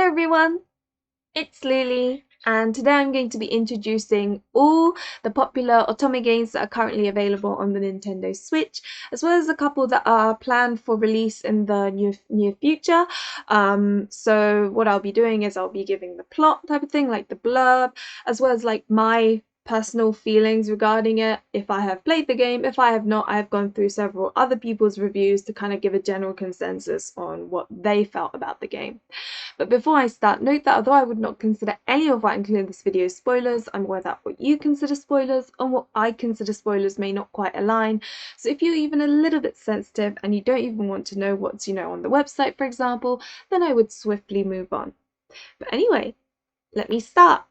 everyone, it's Lily, and today I'm going to be introducing all the popular otome games that are currently available on the Nintendo Switch, as well as a couple that are planned for release in the near future. So what I'll be doing is I'll be giving the plot type of thing, like the blurb, as well as like my personal feelings regarding it, if I have played the game. If I have not, I have gone through several other people's reviews to kind of give a general consensus on what they felt about the game. But before I start, note that although I would not consider any of what I include in this video spoilers, I'm aware that what you consider spoilers and what I consider spoilers may not quite align. So if you're even a little bit sensitive and you don't even want to know what's, on the website, for example, then I would swiftly move on. But anyway, let me start.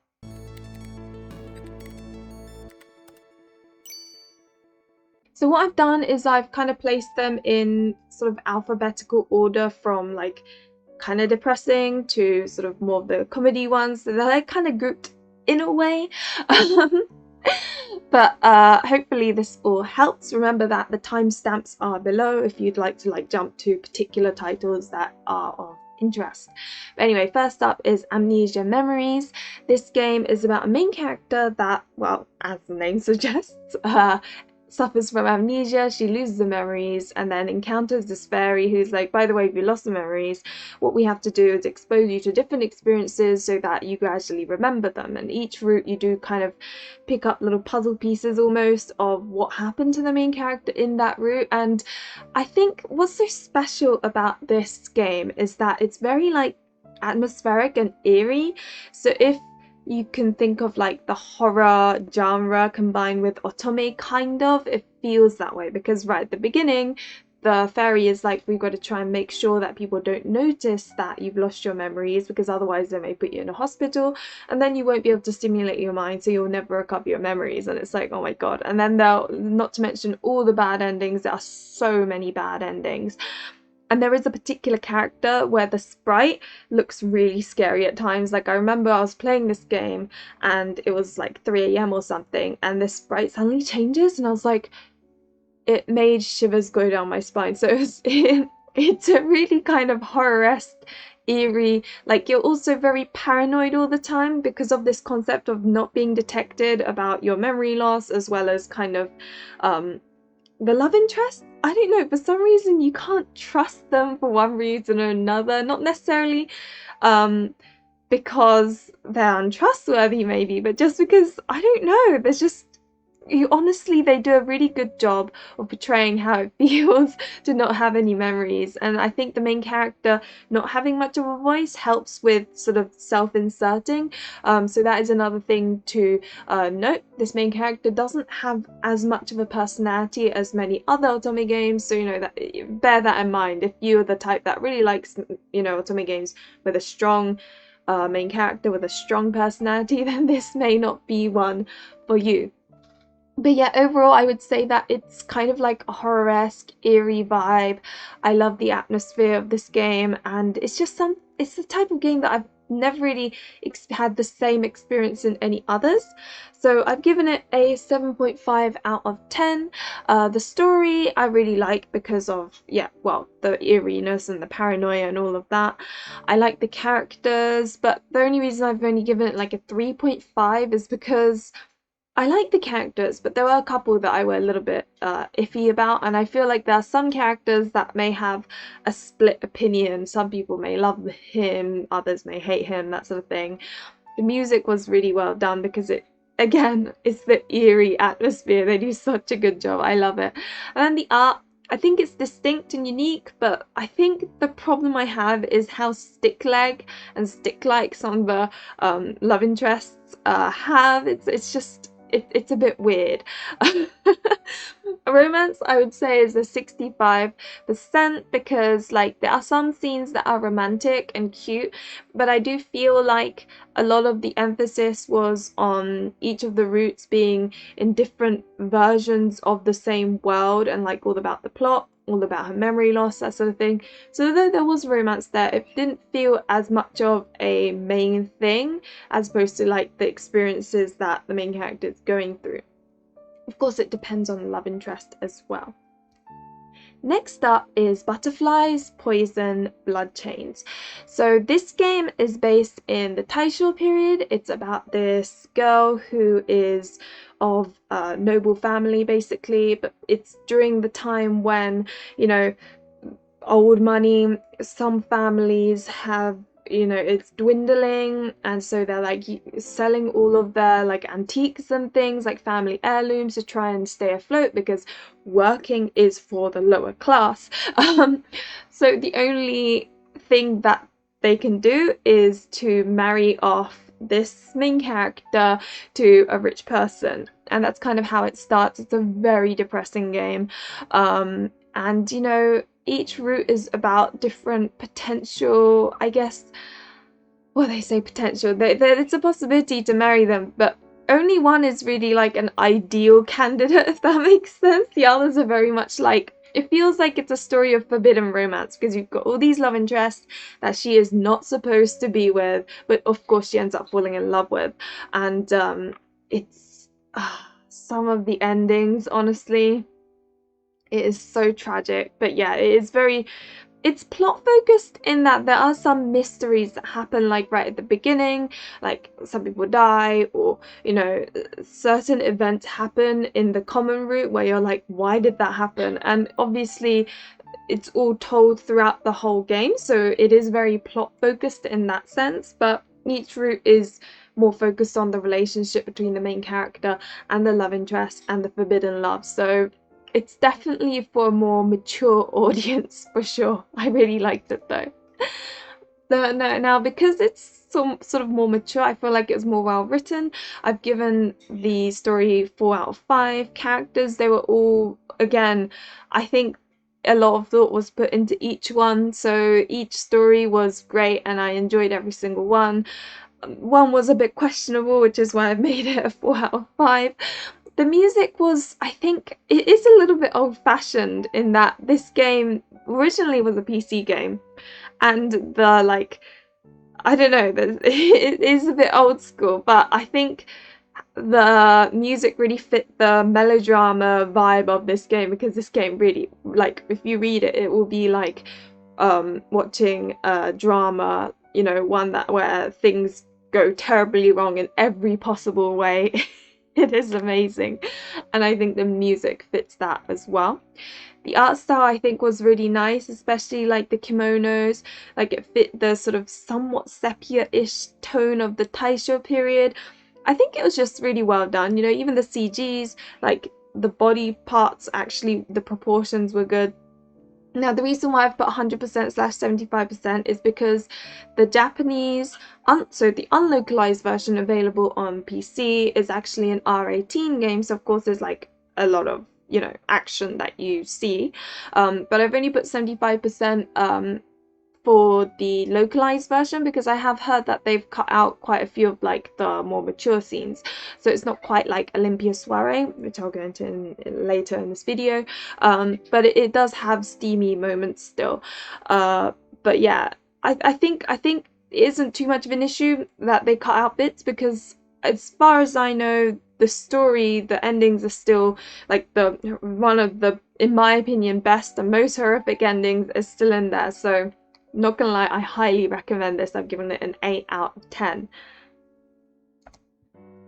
So what I've done is I've kind of placed them in sort of alphabetical order from like kind of depressing to sort of more of the comedy ones. So they're like kind of grouped in a way. But hopefully this all helps. Remember that the timestamps are below if you'd like to jump to particular titles that are of interest. But anyway, first up is Amnesia Memories. This game is about a main character that, well, as the name suggests, suffers from amnesia. She loses the memories and then encounters this fairy who's like, by the way, if you lost the memories, what we have to do is expose you to different experiences so that you gradually remember them. And each route you do kind of pick up little puzzle pieces almost of what happened to the main character in that route. And I think what's so special about this game is that it's very like atmospheric and eerie. So if you can think of like the horror genre combined with otome, kind of, it feels that way, because right at the beginning the fairy is like, we've got to try and make sure that people don't notice that you've lost your memories, because otherwise they may put you in a hospital and then you won't be able to stimulate your mind, so you'll never recover your memories. And it's like, oh my god. And then they'll, not to mention all the bad endings, there are so many bad endings. And there is a particular character where the sprite looks really scary at times. Like I remember I was playing this game and it was like 3 AM or something, and the sprite suddenly changes and I was like, it made shivers go down my spine. So it's a really kind of horror-esque, eerie, like you're also very paranoid all the time because of this concept of not being detected about your memory loss, as well as kind of the love interest. I don't know, for some reason you can't trust them for one reason or another. Not necessarily because they're untrustworthy maybe, but just because, I don't know, there's just, honestly, they do a really good job of portraying how it feels to not have any memories. And I think the main character not having much of a voice helps with sort of self-inserting. So that is another thing to note. This main character doesn't have as much of a personality as many other otome games, so that, bear that in mind. If you're the type that really likes otome games with a strong main character with a strong personality, then this may not be one for you. But yeah, overall I would say that it's kind of like a horror-esque, eerie vibe. I love the atmosphere of this game, and it's just it's the type of game that I've never really had the same experience in any others. So I've given it a 7.5 out of 10. The story I really like because of, yeah, well, the eeriness and the paranoia and all of that. I like the characters, but the only reason I've only given it like a 3.5 is because I like the characters, but there were a couple that I were a little bit iffy about, and I feel like there are some characters that may have a split opinion. Some people may love him, others may hate him, that sort of thing. The music was really well done because it, again, it's the eerie atmosphere. They do such a good job. I love it. And then the art, I think it's distinct and unique, but I think the problem I have is how stick-leg and stick-like some of the love interests have. It's just, it's a bit weird. Romance, I would say, is a 65%, because like there are some scenes that are romantic and cute, but I do feel like a lot of the emphasis was on each of the routes being in different versions of the same world, and like all about the plot, all about her memory loss, that sort of thing. So though there was romance there, it didn't feel as much of a main thing as opposed to like the experiences that the main character is going through. Of course, it depends on the love interest as well. Next up is Butterflies, Poison, Blood Chains. So this game is based in the Taisho period. It's about this girl who is of a noble family basically, but it's during the time when, you know, old money, some families have, you know, it's dwindling, and so they're like selling all of their like antiques and things like family heirlooms to try and stay afloat because working is for the lower class. So the only thing that they can do is to marry off this main character to a rich person, and that's kind of how it starts. It's a very depressing game, and you know, each route is about different potential, I guess, well, they say potential, it's a possibility to marry them, but only one is really like an ideal candidate, if that makes sense. The others are very much like, it feels like it's a story of forbidden romance, because you've got all these love interests that she is not supposed to be with, but of course she ends up falling in love with. And it's some of the endings, honestly, it is so tragic. But yeah, it's plot focused in that there are some mysteries that happen like right at the beginning, like some people die, or you know, certain events happen in the common route where you're like, why did that happen? And obviously it's all told throughout the whole game, so it is very plot focused in that sense, but each route is more focused on the relationship between the main character and the love interest and the forbidden love. So it's definitely for a more mature audience, for sure. I really liked it though. Now, because it's sort of more mature, I feel like it was more well written. I've given the story 4 out of 5. Characters, they were all, again, I think a lot of thought was put into each one, so each story was great and I enjoyed every single one. One was a bit questionable, which is why I've made it a 4 out of 5. The music was, I think, it is a little bit old-fashioned in that this game originally was a PC game, and the, like, I don't know, it is a bit old school, but I think the music really fit the melodrama vibe of this game, because this game really, like, if you read it, it will be like watching a drama, you know, one that where things go terribly wrong in every possible way. It is amazing, and I think the music fits that as well. The art style I think was really nice, especially like the kimonos, like it fit the sort of somewhat sepia-ish tone of the Taisho period. I think it was just really well done, you know, even the CGs, like the body parts, actually the proportions were good. Now, the reason why I've put 100%/75% is because the Japanese, so the unlocalized version available on PC is actually an R18 game, so of course there's like a lot of, you know, action that you see, but I've only put 75% for the localized version because I have heard that they've cut out quite a few of like the more mature scenes, so it's not quite like Olympia Soiree, which I'll go into later in this video, but it does have steamy moments still, but yeah, I think it isn't too much of an issue that they cut out bits, because as far as I know, the story, the endings are still like one of the, in my opinion, best and most horrific endings is still in there. So not gonna lie, I highly recommend this. I've given it an 8 out of 10.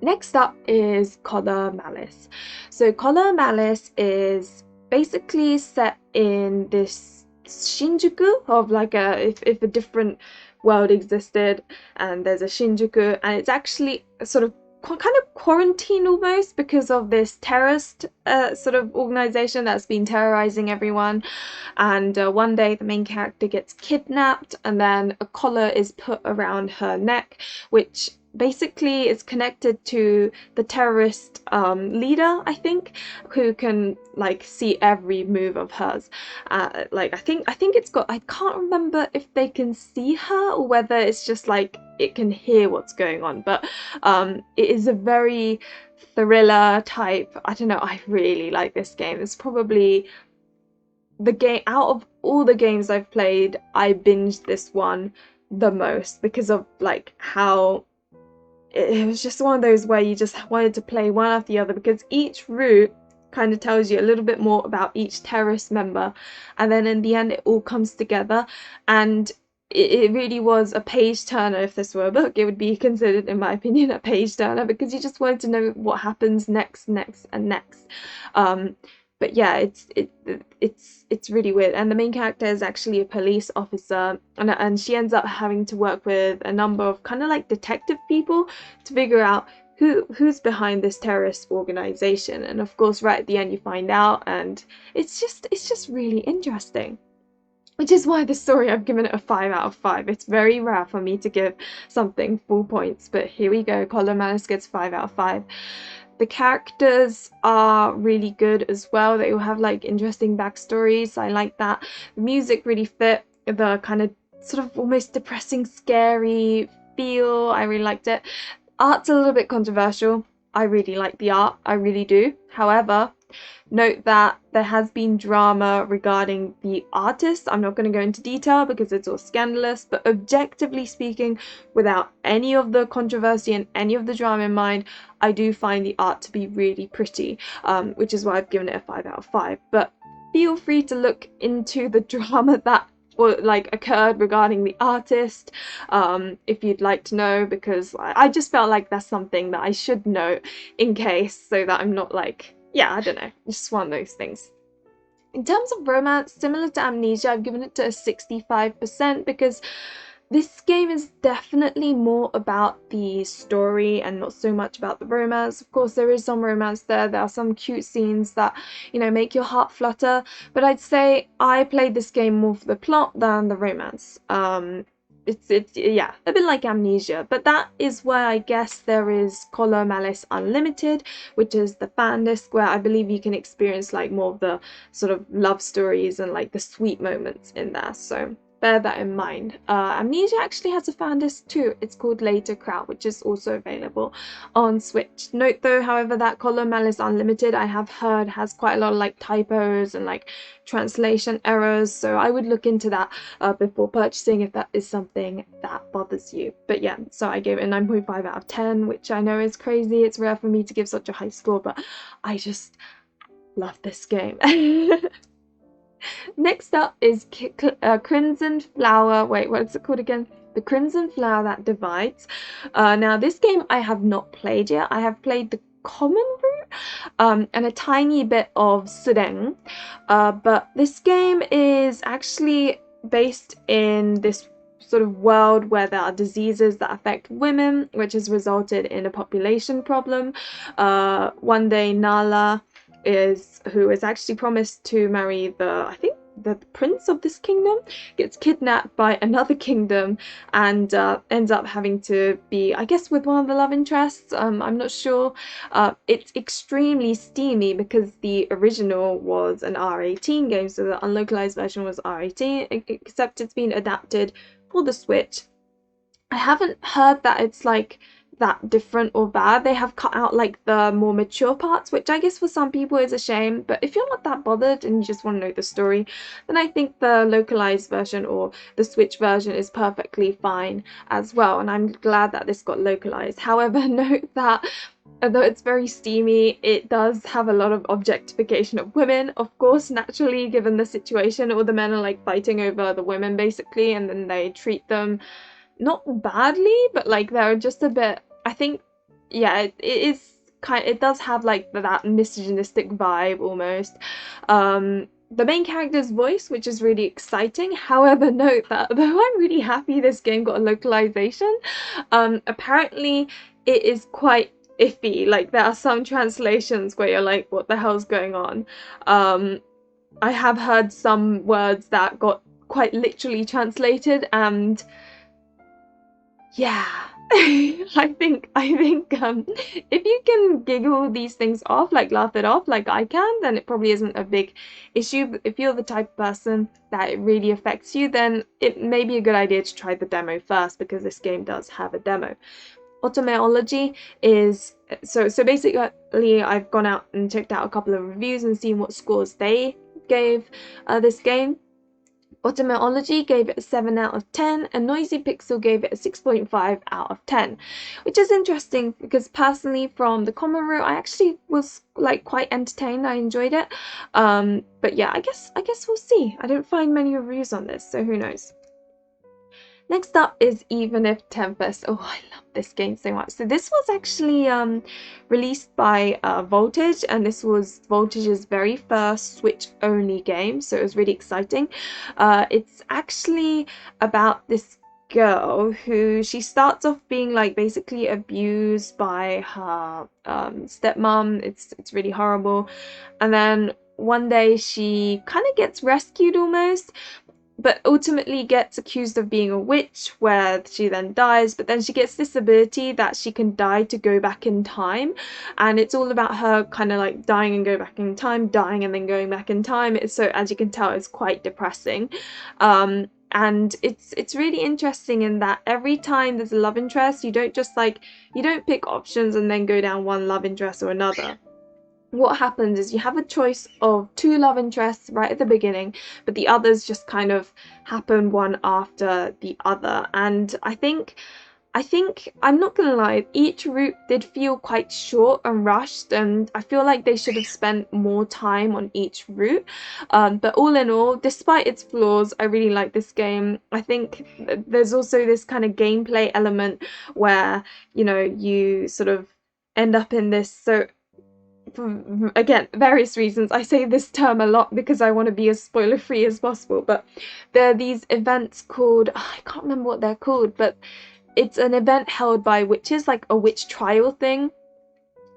Next up is Color Malice. So Color Malice is basically set in this Shinjuku of like if a different world existed and there's a Shinjuku, and it's actually sort of kind of quarantine almost because of this terrorist sort of organization that's been terrorizing everyone, and one day the main character gets kidnapped and then a collar is put around her neck, which basically is connected to the terrorist leader, I think, who can like see every move of hers. Like I think it's got, I can't remember if they can see her or whether it's just like it can hear what's going on, but it is a very thriller type, I don't know, I really like this game. It's probably the game out of all the games I've played, I binged this one the most because of like how it was just one of those where you just wanted to play one after the other, because each route kind of tells you a little bit more about each terrorist member, and then in the end it all comes together. And it really was a page turner. If this were a book, it would be considered, in my opinion, a page turner, because you just wanted to know what happens next and next. But yeah, it's really weird. And the main character is actually a police officer, and she ends up having to work with a number of kind of like detective people to figure out who's behind this terrorist organization. And of course, right at the end you find out, and it's just really interesting. Which is why this story, I've given it a 5 out of 5. It's very rare for me to give something full points, but here we go. Malice gets 5 out of 5. The characters are really good as well. They all have like interesting backstories. I like that. The music really fit the kind of sort of almost depressing, scary feel. I really liked it. Art's a little bit controversial. I really like the art. I really do. However, note that there has been drama regarding the artist. I'm not going to go into detail because it's all scandalous, but objectively speaking, without any of the controversy and any of the drama in mind, I do find the art to be really pretty, which is why I've given it a 5 out of 5. But feel free to look into the drama that occurred regarding the artist, if you'd like to know, because I just felt like that's something that I should know in case, so that I'm not like, yeah, I don't know, just one of those things. In terms of romance, similar to Amnesia, I've given it to a 65% because this game is definitely more about the story and not so much about the romance. Of course, there is some romance there. There are some cute scenes that, you know, make your heart flutter. But I'd say I played this game more for the plot than the romance. It's yeah, a bit like Amnesia, but that is where I guess there is Malice Unlimited, which is the fan disc where I believe you can experience like more of the sort of love stories and like the sweet moments in there. So bear that in mind. Amnesia actually has a fan disc too. It's called Later Crowd, which is also available on Switch. Note though, however, that Malice Unlimited I have heard has quite a lot of like typos and like translation errors, so I would look into that before purchasing if that is something that bothers you. But yeah, so I gave it a 9.5 out of 10, which I know is crazy. It's rare for me to give such a high score, but I just love this game. Next up is Crimson Flower. Wait, what's it called again? The Crimson Flower That Divides. Now, this game I have not played yet. I have played the common route and a tiny bit of Sureng. But this game is actually based in this sort of world where there are diseases that affect women, which has resulted in a population problem. One day, Nala, who is actually promised to marry I think the prince of this kingdom, gets kidnapped by another kingdom and ends up having to be, I guess, with one of the love interests. I'm not sure. It's extremely steamy because the original was an R18 game, so the unlocalized version was R18, except it's been adapted for the Switch. I haven't heard that it's like that different or bad. They have cut out like the more mature parts, which I guess for some people is a shame, but if you're not that bothered and you just want to know the story, then I think the localized version or the Switch version is perfectly fine as well, and I'm glad that this got localized. However, note that although it's very steamy, it does have a lot of objectification of women, of course, naturally, given the situation. All the men are like fighting over the women basically, and then they treat them not badly, but like they're just a bit, I think, yeah, it does have like that misogynistic vibe almost. The main character's voice, which is really exciting. However, note that though I'm really happy this game got a localization, apparently it is quite iffy. Like there are some translations where you're like, what the hell's going on? I have heard some words that got quite literally translated, and yeah, I think if you can giggle these things off, like laugh it off like I can, then it probably isn't a big issue. But if you're the type of person that it really affects you, then it may be a good idea to try the demo first, because this game does have a demo. Otomeology is so basically I've gone out and checked out a couple of reviews and seen what scores they gave this game. Automeology gave it a 7 out of 10, and Noisy Pixel gave it a 6.5 out of 10, which is interesting because personally from the common route I actually was like quite entertained. I enjoyed it, but yeah, I guess we'll see. I don't find many reviews on this, so who knows. Next up is Even If Tempest. Oh, I love this game so much. So this was actually released by Voltage, and this was Voltage's very first Switch-only game, so it was really exciting. It's actually about this girl who she starts off being like basically abused by her stepmom. It's really horrible, and then one day she kind of gets rescued almost, but ultimately gets accused of being a witch, where she then dies, but then she gets this ability that she can die to go back in time, and it's all about her kind of like dying and go back in time, dying and then going back in time. So as you can tell, it's quite depressing, and it's really interesting in that every time there's a love interest, you don't pick options and then go down one love interest or another. What happens is you have a choice of 2 love interests right at the beginning, but the others just kind of happen one after the other. And I think I'm not gonna lie, each route did feel quite short and rushed, and I feel like they should have spent more time on each route. But all in all, despite its flaws, I really like this game. I think there's also this kind of gameplay element where, you know, you sort of end up in this, so for, again, various reasons, I say this term a lot because I want to be as spoiler free as possible, but there are these events called, I can't remember what they're called, but it's an event held by witches, like a witch trial thing,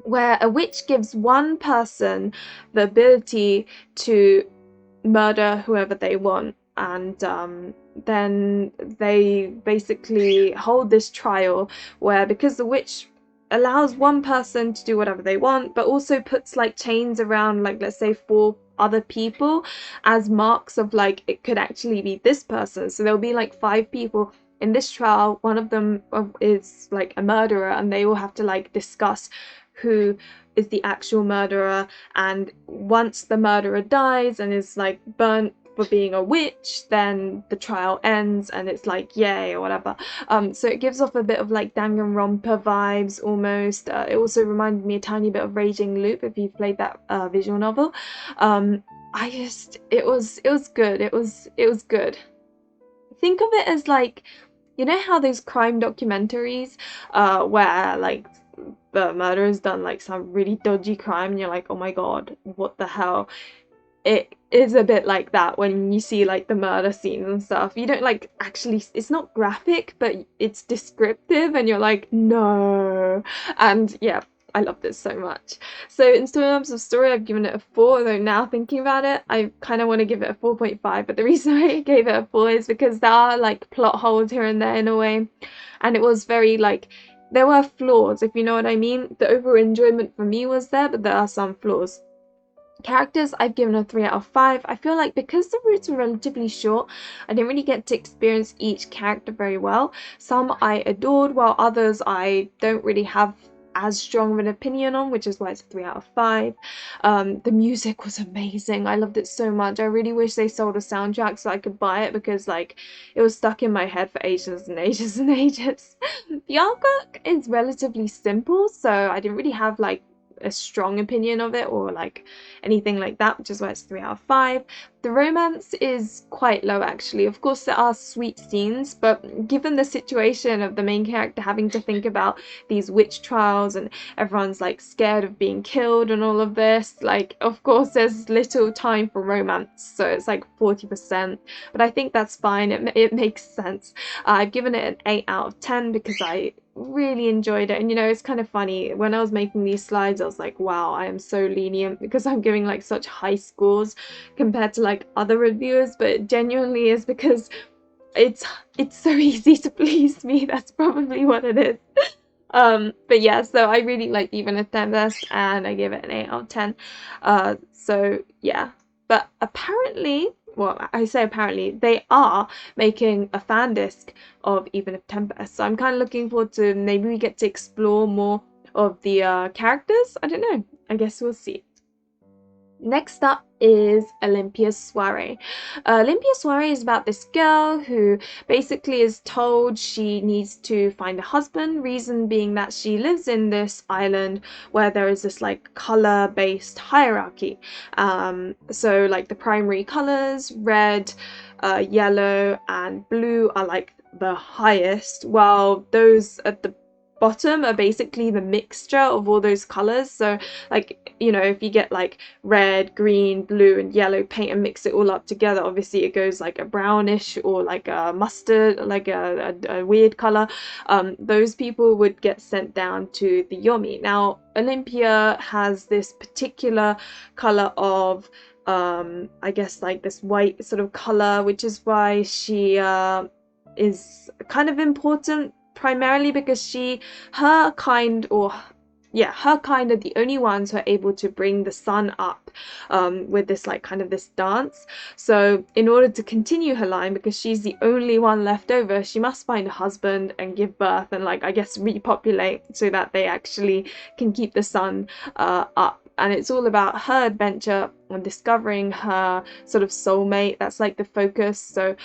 where a witch gives one person the ability to murder whoever they want, and then they basically hold this trial where, because the witch allows one person to do whatever they want, but also puts like chains around, like, let's say 4 other people as marks of like it could actually be this person. So there'll be like 5 people in this trial. One of them is like a murderer, and they all have to like discuss who is the actual murderer. And once the murderer dies and is like burnt for being a witch, then the trial ends and it's like yay or whatever. So it gives off a bit of like Danganronpa vibes almost. It also reminded me a tiny bit of Raging Loop, if you've played that visual novel. It was good. It was good. Think of it as like, you know how those crime documentaries where like the murderer's done like some really dodgy crime and you're like, oh my god, what the hell? It is a bit like that when you see like the murder scenes and stuff. You don't like actually, it's not graphic, but it's descriptive and you're like, no. And yeah, I love this so much. So in terms of story, I've given it a 4, although now thinking about it, I kind of want to give it a 4.5, but the reason I gave it a 4 is because there are like plot holes here and there in a way, and it was very like, there were flaws, if you know what I mean. The overall enjoyment for me was there, but there are some flaws. Characters, I've given a 3 out of 5. I feel like because the routes were relatively short, I didn't really get to experience each character very well. Some I adored, while others I don't really have as strong of an opinion on, which is why it's a 3 out of 5. The music was amazing. I loved it so much. I really wish they sold a soundtrack so I could buy it, because like it was stuck in my head for ages and ages and ages. The artwork is relatively simple, so I didn't really have like a strong opinion of it or like anything like that, which is why it's 3 out of 5. The romance is quite low actually. Of course there are sweet scenes, but given the situation of the main character having to think about these witch trials and everyone's like scared of being killed and all of this, like of course there's little time for romance, so it's like 40%, but I think that's fine. It makes sense. I've given it an 8 out of 10 because I really enjoyed it. And you know, it's kind of funny, when I was making these slides I was like, wow, I am so lenient because I'm giving like such high scores compared to like other reviewers, but it genuinely is because it's so easy to please me. That's probably what it is. But yeah, so I really liked Even If Tempest and I gave it an 8 out of 10. So yeah, but apparently, well, I say apparently, they are making a fan disc of Even If Tempest, so I'm kind of looking forward to, maybe we get to explore more of the characters. I don't know, I guess we'll see. Next up is Olympia Soiree. Olympia Soiree is about this girl who basically is told she needs to find a husband, reason being that she lives in this island where there is this like color-based hierarchy. So like the primary colors, red, yellow, and blue are like the highest, while those at the bottom are basically the mixture of all those colors. So like, you know, if you get like red, green, blue, and yellow paint and mix it all up together, obviously it goes like a brownish or like a mustard, like a weird color. Those people would get sent down to the Yomi. Now Olympia has this particular color of I guess like this white sort of color, which is why she is kind of important, primarily because her kind are the only ones who are able to bring the sun up with this like kind of this dance. So in order to continue her line, because she's the only one left over, she must find a husband and give birth and like I guess repopulate so that they actually can keep the sun up. And it's all about her adventure and discovering her sort of soulmate. That's like the focus. So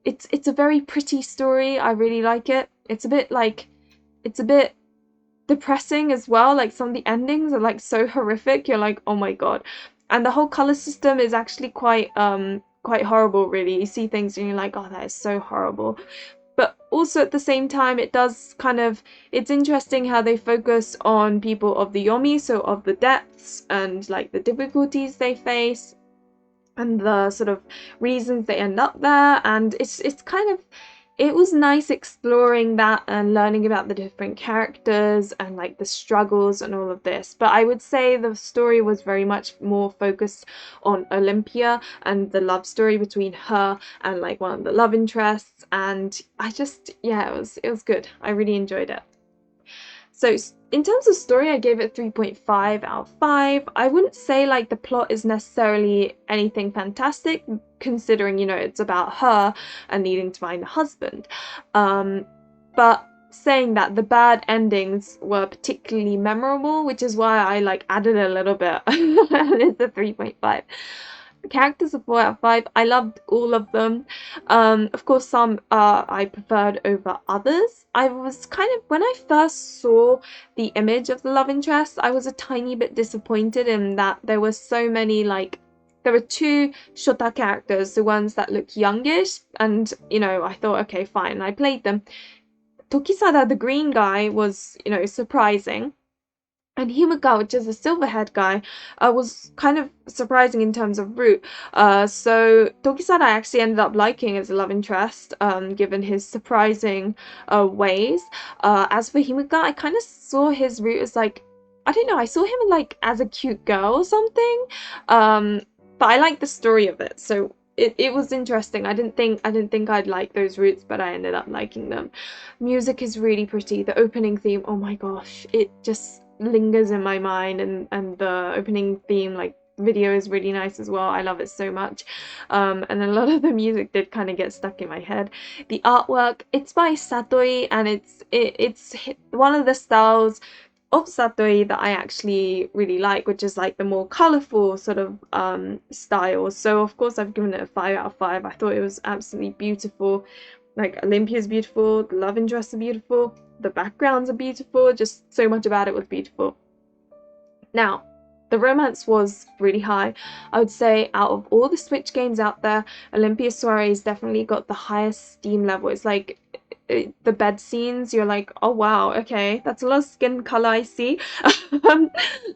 it's a very pretty story. I really like it. It's a bit depressing as well. Like some of the endings are like so horrific. You're like, oh my god. And the whole color system is actually quite horrible, really. You see things and you're like, oh, that is so horrible. But also at the same time, it's interesting how they focus on people of the Yomi, so of the depths and like the difficulties they face and the sort of reasons they end up there. And it was nice exploring that and learning about the different characters and like the struggles and all of this. But I would say the story was very much more focused on Olympia and the love story between her and like one of the love interests. And it was good. I really enjoyed it. So in terms of story, I gave it 3.5 out of 5. I wouldn't say like the plot is necessarily anything fantastic, considering, you know, it's about her and needing to find a husband. But saying that, the bad endings were particularly memorable, which is why I like added a little bit. It's a 3.5. Characters of 4 out of 5. I loved all of them. Of course, some I preferred over others. I was when I first saw the image of the love interest, I was a tiny bit disappointed in that there were so many, like, there were 2 Shota characters, the ones that look youngish, and, you know, I thought, okay, fine, and I played them. Tokisada, the green guy, was, you know, surprising. And Himika, which is the silver-haired guy, was kind of surprising in terms of root. So Tokisada I actually ended up liking as a love interest, given his surprising ways. As for Himika, I kind of saw his root as like, I don't know, I saw him like as a cute girl or something. But I liked the story of it, so it was interesting. I didn't think I'd like those roots, but I ended up liking them. Music is really pretty. The opening theme, oh my gosh, it just lingers in my mind, and the opening theme like video is really nice as well. I love it so much. And a lot of the music did kind of get stuck in my head. The artwork, it's by Satoi, and it's one of the styles of Satoi that I actually really like, which is like the more colorful sort of style. So of course I've given it a 5 out of 5. I thought it was absolutely beautiful. Like, Olympia's beautiful, the love interests are beautiful, the backgrounds are beautiful, just so much about it was beautiful. Now, the romance was really high. I would say out of all the Switch games out there, Olympia Soiree's definitely got the highest Steam level. It's like the bed scenes, you're like, oh wow, okay, that's a lot of skin color I see.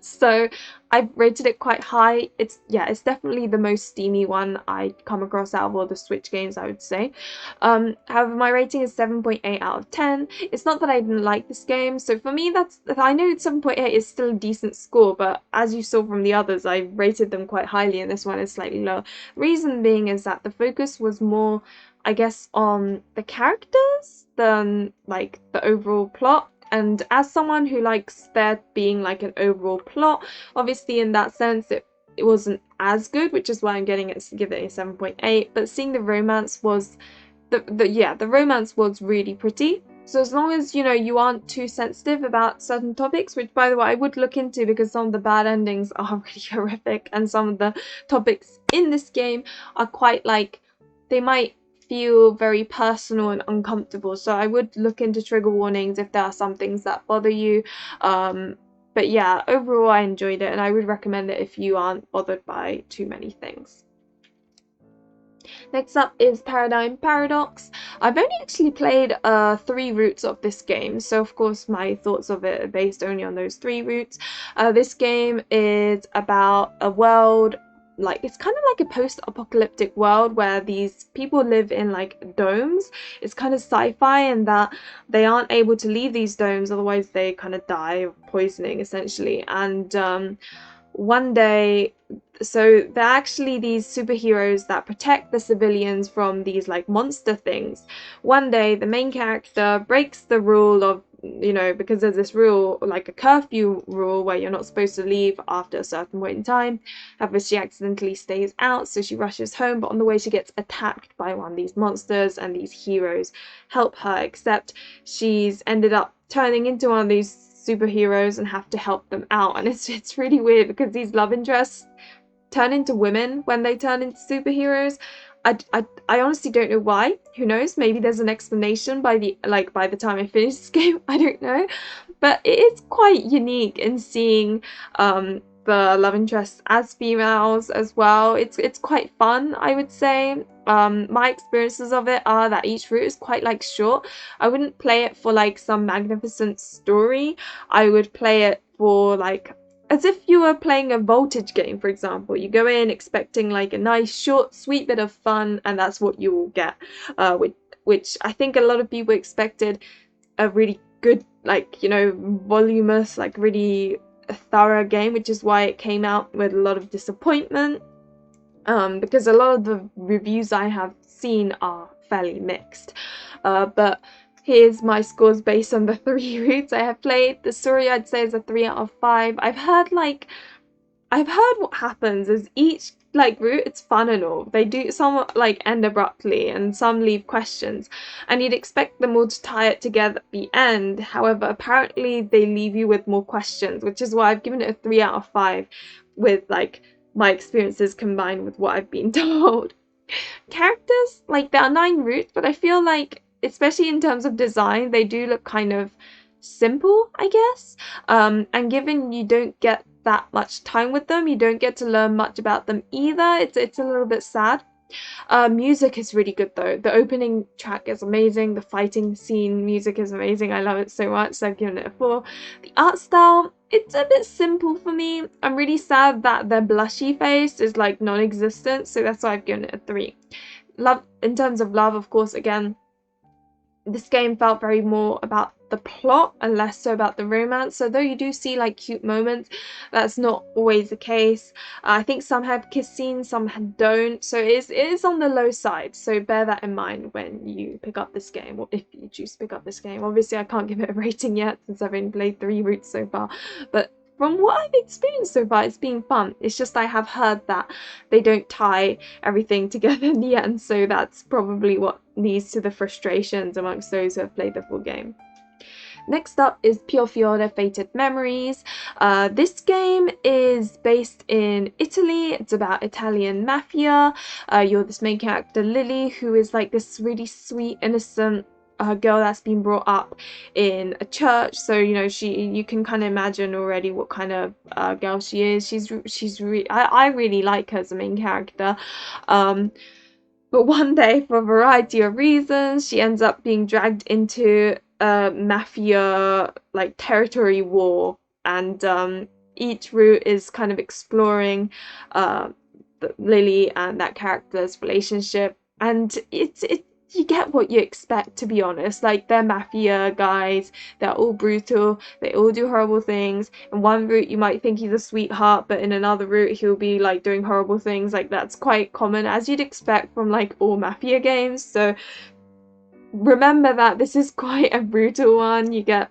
So I've rated it quite high. It's definitely the most steamy one I come across out of all the Switch games, I would say. However, my rating is 7.8 out of 10. It's not that I didn't like this game, so for me, I know 7.8 is still a decent score, but as you saw from the others, I rated them quite highly, and this one is slightly low. Reason being is that the focus was more, I guess, on the characters than like the overall plot. And as someone who likes there being like an overall plot, obviously in that sense it wasn't as good, which is why I'm getting it to give it a 7.8. But seeing the romance was the romance was really pretty. So as long as, you know, you aren't too sensitive about certain topics, which by the way I would look into because some of the bad endings are really horrific, and some of the topics in this game are quite like, they might feel very personal and uncomfortable. So I would look into trigger warnings if there are some things that bother you. But yeah, overall I enjoyed it, and I would recommend it if you aren't bothered by too many things. Next up is Paradigm Paradox. I've only actually played 3 routes of this game, so of course my thoughts of it are based only on those 3 routes. This game is about a world, like, it's kind of like a post-apocalyptic world where these people live in like domes. It's kind of sci-fi in that they aren't able to leave these domes, otherwise they kind of die of poisoning essentially. And one day, so they're actually these superheroes that protect the civilians from these like monster things. One day the main character breaks the rule of, you know, because there's this rule, like a curfew rule, where you're not supposed to leave after a certain point in time. However, she accidentally stays out, so she rushes home, but on the way she gets attacked by one of these monsters, and these heroes help her, except she's ended up turning into one of these superheroes and have to help them out. And it's really weird because these love interests turn into women when they turn into superheroes. I honestly don't know why. Who knows? Maybe there's an explanation by the time I finish this game. I don't know. But it is quite unique in seeing the love interests as females as well. It's quite fun, I would say. My experiences of it are that each route is quite like short. I wouldn't play it for like some magnificent story. I would play it for like, as if you were playing a voltage game, for example. You go in expecting like a nice, short, sweet bit of fun, and that's what you will get. Which I think a lot of people expected a really good, like, you know, voluminous, like really thorough game, which is why it came out with a lot of disappointment. Because a lot of the reviews I have seen are fairly mixed. But here's my scores based on the 3 routes I have played. The story I'd say is a 3 out of 5. I've heard what happens is each like route, it's fun and all. They do some like end abruptly and some leave questions, and you'd expect them all to tie it together at the end. However, apparently they leave you with more questions, which is why I've given it a 3 out of 5 with like my experiences combined with what I've been told. Characters, like, there are 9 routes, but I feel like, especially in terms of design, they do look kind of simple, I guess. And given you don't get that much time with them, you don't get to learn much about them either. It's a little bit sad. Music is really good though. The opening track is amazing. The fighting scene music is amazing. I love it so much, so I've given it a 4. The art style, it's a bit simple for me. I'm really sad that their blushy face is like non-existent, so that's why I've given it a 3. Love, in terms of love, of course, again, this game felt very more about the plot and less so about the romance. So though you do see like cute moments, that's not always the case. I think some have kiss scenes, some don't. So it is on the low side. So bear that in mind when you pick up this game, or if you choose to pick up this game. Obviously I can't give it a rating yet since I've only played 3 routes so far. But from what I've experienced so far, it's been fun. It's just I have heard that they don't tie everything together in the end, so that's probably what leads to the frustrations amongst those who have played the full game. Next up is Piofiore Fated Memories. This game is based in Italy. It's about Italian mafia. You're this main character, Lily, who is like this really sweet, innocent girl that's been brought up in a church. So you know, you can kind of imagine already what kind of girl she is. I really like her as a main character. But one day, for a variety of reasons, she ends up being dragged into a mafia like territory war, and each route is kind of exploring Lily and that character's relationship, and you get what you expect, to be honest. Like, they're mafia guys, they're all brutal, they all do horrible things. In one route you might think he's a sweetheart, but in another route he'll be like doing horrible things. Like, that's quite common, as you'd expect from like all mafia games. So remember that this is quite a brutal one. You get,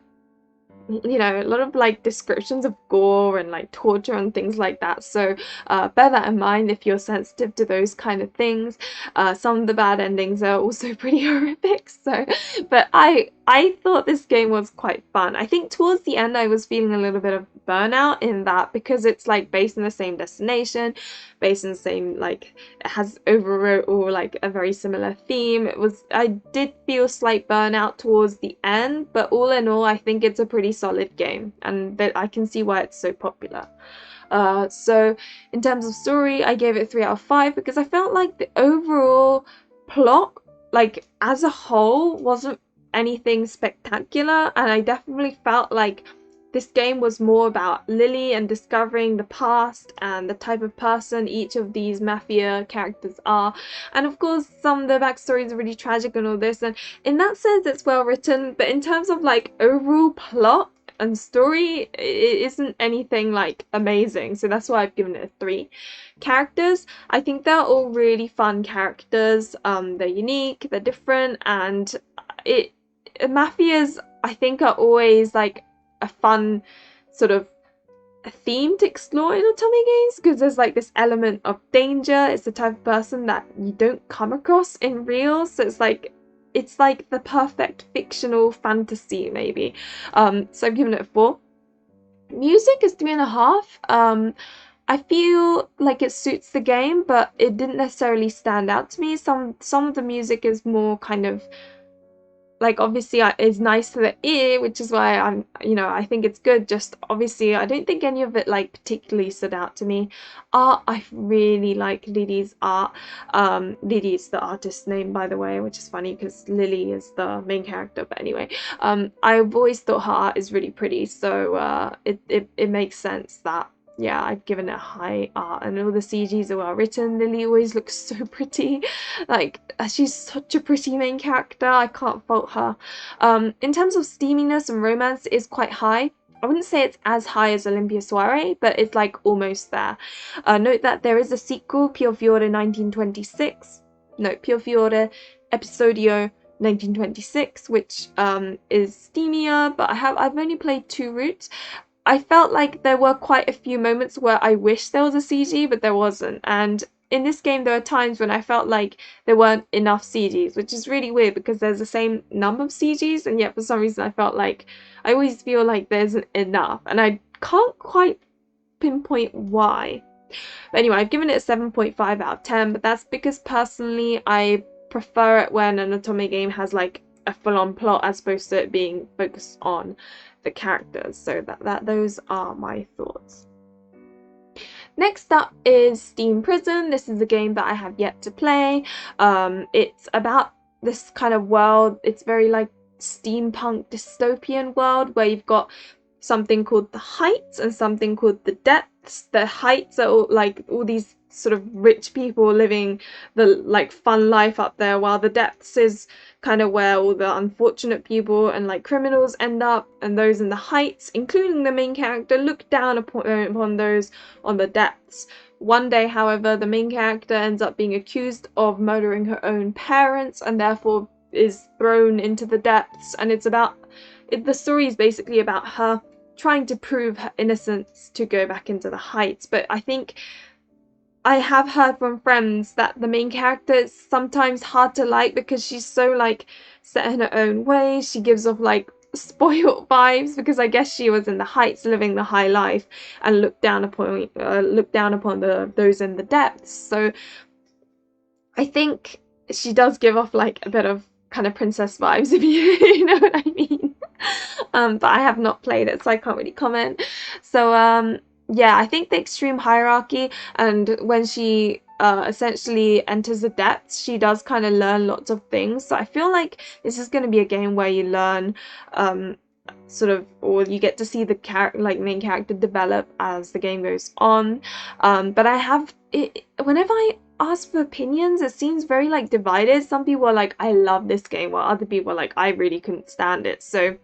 you know, a lot of like descriptions of gore and like torture and things like that, so bear that in mind if you're sensitive to those kind of things. Some of the bad endings are also pretty horrific, so but I I thought this game was quite fun. I think towards the end I was feeling a little bit of burnout in that, because it's like based in the same destination, based in the same, like, it has overall like a very similar theme. I did feel slight burnout towards the end, but all in all I think it's a pretty solid game, and that I can see why it's so popular. So in terms of story, I gave it 3 out of 5 because I felt like the overall plot, like as a whole, wasn't anything spectacular, and I definitely felt like this game was more about Lily and discovering the past and the type of person each of these mafia characters are. And of course some of the backstories are really tragic and all this, and in that sense it's well written, but in terms of like overall plot and story, it isn't anything like amazing, so that's why I've given it a 3. Characters, I think they're all really fun characters. They're unique, they're different, and mafias I think are always like a fun sort of a theme to explore in otome games, because there's like this element of danger. It's the type of person that you don't come across in real, so it's like the perfect fictional fantasy maybe. So I've given it a 4. Music is 3.5. I feel like it suits the game, but it didn't necessarily stand out to me. Some of the music is more kind of like, obviously it's nice to the ear, which is why I'm, I think it's good. Just obviously I don't think any of it like particularly stood out to me. Art, I really like Lily's art. Lily is the artist's name, by the way, which is funny because Lily is the main character, but anyway, I've always thought her art is really pretty, so it makes sense that, yeah, I've given it high art, and all the CGs are well written. Lily always looks so pretty. Like, she's such a pretty main character. I can't fault her. In terms of steaminess and romance, it is quite high. I wouldn't say it's as high as Olympia Soiree, but it's like almost there. Note that there is a sequel, Piofiore 1926. No, Piofiore Episodio 1926, which is steamier, but I've only played 2 routes. I felt like there were quite a few moments where I wished there was a CG, but there wasn't. And in this game, there are times when I felt like there weren't enough CGs, which is really weird because there's the same number of CGs, and yet for some reason I felt like I always feel like there isn't enough, and I can't quite pinpoint why. But anyway, I've given it a 7.5 out of 10, but that's because personally I prefer it when an otome game has like a full-on plot as opposed to it being focused on the characters. So those are my thoughts. Next up is Steam Prison. This is a game that I have yet to play. It's about this kind of world. It's very like steampunk dystopian world where you've got something called the Heights and something called the Depths. The Heights are all these sort of rich people living the like fun life up there, while the Depths is kind of where all the unfortunate people and like criminals end up, and those in the Heights, including the main character, look down upon those on the Depths. One day, however, the main character ends up being accused of murdering her own parents and therefore is thrown into the Depths, and the story is basically about her trying to prove her innocence to go back into the Heights. But I think I have heard from friends that the main character is sometimes hard to like because she's so like set in her own way. She gives off like spoiled vibes because I guess she was in the Heights living the high life and looked down upon those in the Depths. So I think she does give off like a bit of kind of princess vibes, if you know what I mean. But I have not played it, so I can't really comment. So yeah, I think the extreme hierarchy, and when she essentially enters the Depths, she does kind of learn lots of things. So I feel like this is going to be a game where you learn or you get to see the main character develop as the game goes on. But whenever I ask for opinions, it seems very like divided. Some people are like, I love this game, while other people are like, I really couldn't stand it. So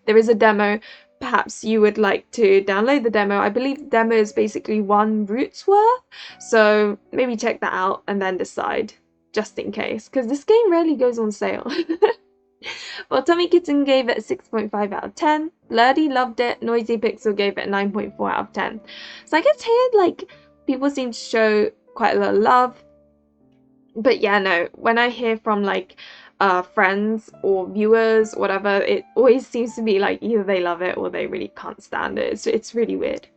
there is a demo. Perhaps you would like to download the demo. I believe the demo is basically 1 route's worth, so maybe check that out and then decide, just in case, because this game rarely goes on sale. Well, Tommy Kitten gave it a 6.5 out of 10. Blurdy loved it. Noisy Pixel gave it a 9.4 out of 10. So I guess here, like, people seem to show quite a lot of love. But yeah, no, when I hear from like friends or viewers, whatever, it always seems to be like either they love it or they really can't stand it. It's really weird.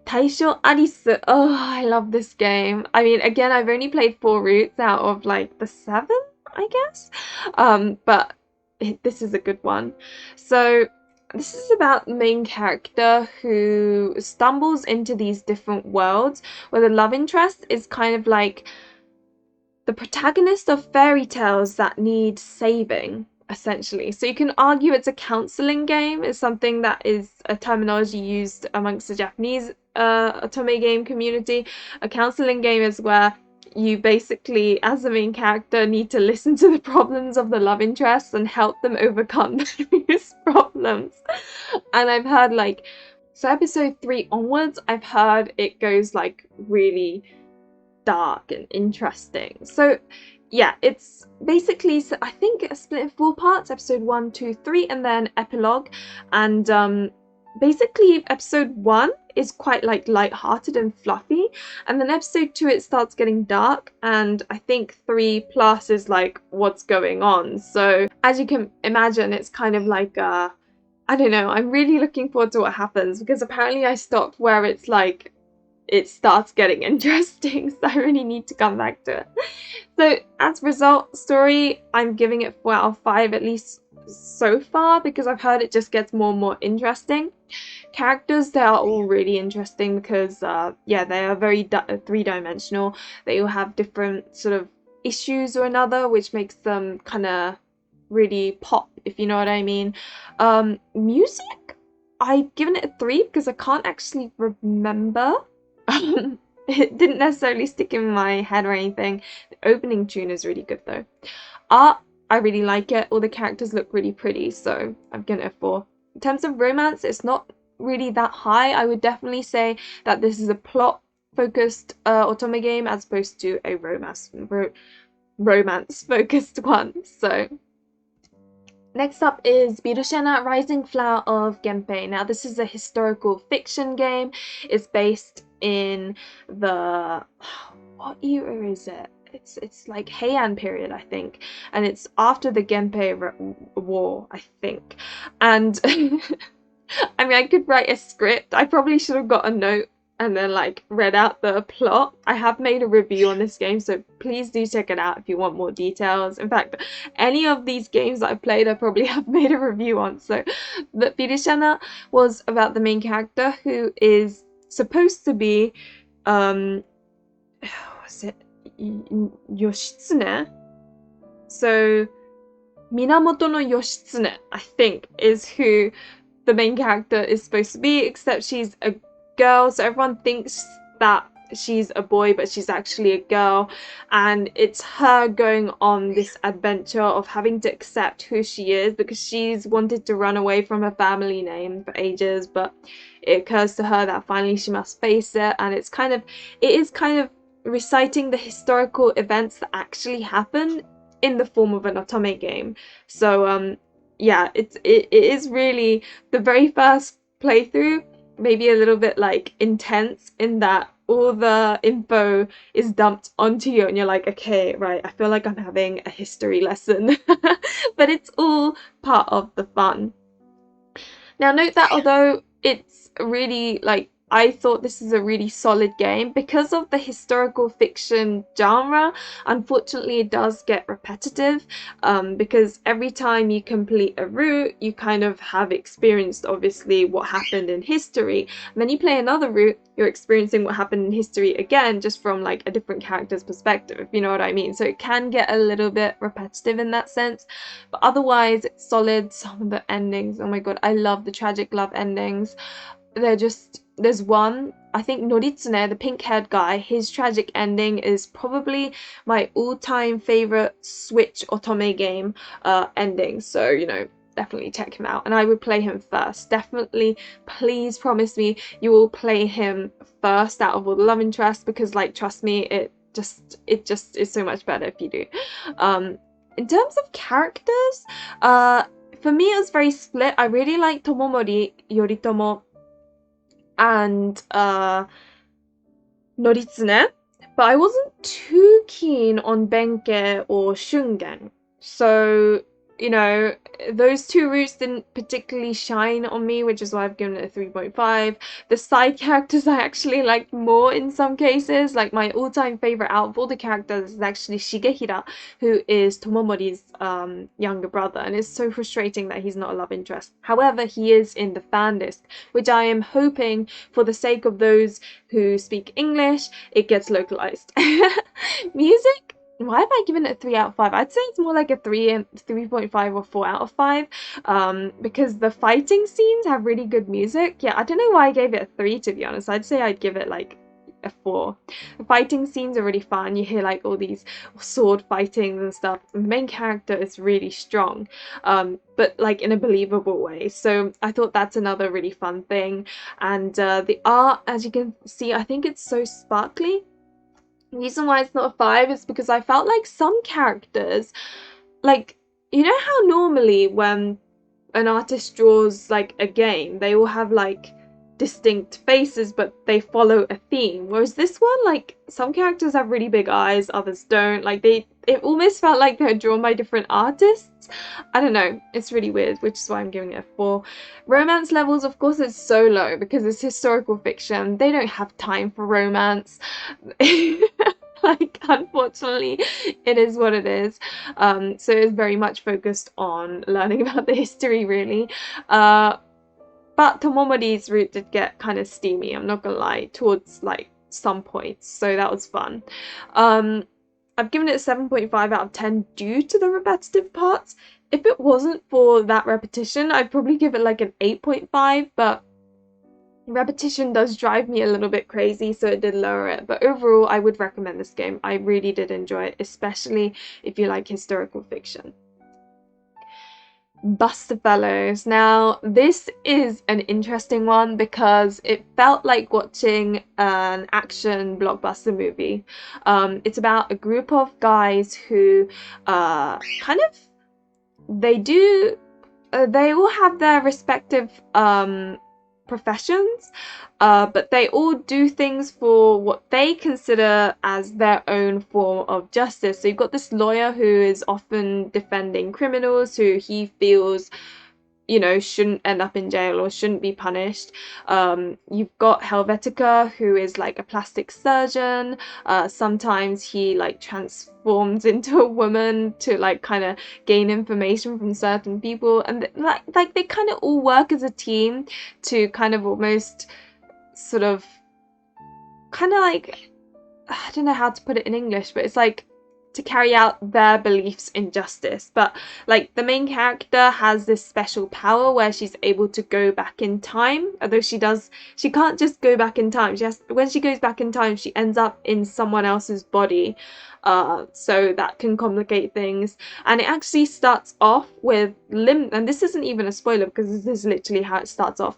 Taisho Alice. Oh, I love this game. I mean, again, I've only played 4 routes out of like the 7, I guess. But this is a good one. So this is about the main character who stumbles into these different worlds where the love interest is kind of like the protagonist of fairy tales that need saving, essentially. So you can argue it's a counseling game. It's something that is a terminology used amongst the Japanese otome game community. A counseling game is where you basically, as the main character, need to listen to the problems of the love interests and help them overcome these problems. And I've heard like, so episode 3 onwards, I've heard it goes like really dark and interesting. So yeah, it's basically, I think it's split in 4 parts, episode 1, 2, 3, and then epilogue. And basically episode 1 is quite like light-hearted and fluffy, and then episode 2 it starts getting dark, and I think 3 plus is like what's going on. So as you can imagine, it's kind of like I don't know, I'm really looking forward to what happens, because apparently I stopped where it's like it starts getting interesting, so I really need to come back to it. So as a result, story, I'm giving it 4 out of 5, at least so far, because I've heard it just gets more and more interesting. Characters, they are all really interesting because yeah, they are very 3-dimensional. They all have different sort of issues or another, which makes them kind of really pop, if you know what I mean. Music, I've given it a 3 because I can't actually remember. It didn't necessarily stick in my head or anything. The opening tune is really good though. Art, I really like it. All the characters look really pretty, so I'm giving it a 4. In terms of romance, it's not really that high. I would definitely say that this is a plot-focused otome game as opposed to a romance-focused one. So next up is Birushana, Rising Flower of Genpei. Now this is a historical fiction game. It's based in the, what era is it? It's like Heian period, I think, and it's after the Genpei war, I think. And I mean, I could write a script. I probably should have got a note and then like read out the plot. I have made a review on this game, so please do check it out if you want more details. In fact, any of these games that I've played, I probably have made a review on. So, but Birushana was about the main character who is supposed to be, was it Yoshitsune? So, Minamoto no Yoshitsune, I think, is who the main character is supposed to be, except she's a girl, so everyone thinks that she's a boy, but she's actually a girl, and it's her going on this adventure of having to accept who she is, because she's wanted to run away from her family name for ages, but it occurs to her that finally she must face it, and it is kind of reciting the historical events that actually happened in the form of an otome game. So yeah, it is really, the very first playthrough maybe a little bit like intense in that all the info is dumped onto you and you're like, okay, right, I feel like I'm having a history lesson. But it's all part of the fun. Now note that although it's really like, I thought this is a really solid game, because of the historical fiction genre, unfortunately it does get repetitive, because every time you complete a route, you kind of have experienced obviously what happened in history, and then you play another route, you're experiencing what happened in history again, just from like a different character's perspective, if you know what I mean. So it can get a little bit repetitive in that sense, but otherwise it's solid. Some of the endings, oh my god, I love the tragic love endings. They're just, there's one, I think Noritsune, the pink-haired guy, his tragic ending is probably my all-time favorite Switch otome game ending. So, you know, definitely check him out. And I would play him first. Definitely, please promise me you will play him first out of all the love interests, because, like, trust me, it just is so much better if you do. In terms of characters, for me it was very split. I really like Tomomori, Yoritomo, and Noritsune, but I wasn't too keen on Benkei or Shungen. So, you know, those two routes didn't particularly shine on me, which is why I've given it a 3.5. The side characters I actually liked more in some cases. Like, my all-time favorite out of all the characters is actually Shigehira, who is Tomomori's younger brother, and it's so frustrating that he's not a love interest. However, he is in the fan disc, which I am hoping, for the sake of those who speak English, it gets localized. Music? Why have I given it a 3 out of 5? I'd say it's more like a 3.5 or 4 out of 5, because the fighting scenes have really good music. Yeah, I don't know why I gave it a 3, to be honest. I'd say I'd give it like a 4. The fighting scenes are really fun. You hear like all these sword fightings and stuff. The main character is really strong, but like in a believable way. So I thought that's another really fun thing. And the art, as you can see, I think it's so sparkly. The reason why it's not a 5 is because I felt like some characters, like, you know how normally when an artist draws like a game, they all have like distinct faces, but they follow a theme. Whereas this one, like, some characters have really big eyes, others don't. Like, it almost felt like they're drawn by different artists. I don't know. It's really weird, which is why I'm giving it a 4. Romance levels, of course, it's so low because it's historical fiction. They don't have time for romance. Like, unfortunately, it is what it is. So it's very much focused on learning about the history, really. But Tomomori's route did get kind of steamy, I'm not gonna lie, towards like some points, so that was fun. I've given it a 7.5 out of 10 due to the repetitive parts. If it wasn't for that repetition, I'd probably give it like an 8.5, but repetition does drive me a little bit crazy, so it did lower it. But overall, I would recommend this game. I really did enjoy it, especially if you like historical fiction. Bustafellows. Now, this is an interesting one because it felt like watching an action blockbuster movie. It's about a group of guys who they all have their respective professions, but they all do things for what they consider as their own form of justice. So you've got this lawyer who is often defending criminals who he feels, you know, shouldn't end up in jail or shouldn't be punished. You've got Helvetica, who is like a plastic surgeon. Sometimes he like transforms into a woman to like kind of gain information from certain people, and like they kind of all work as a team to kind of almost sort of kind of like, I don't know how to put it in English, but it's like to carry out their beliefs in justice. But like the main character has this special power where she's able to go back in time, although she can't just go back in time. When she goes back in time, she ends up in someone else's body, so that can complicate things. And it actually starts off with and this isn't even a spoiler because this is literally how it starts off.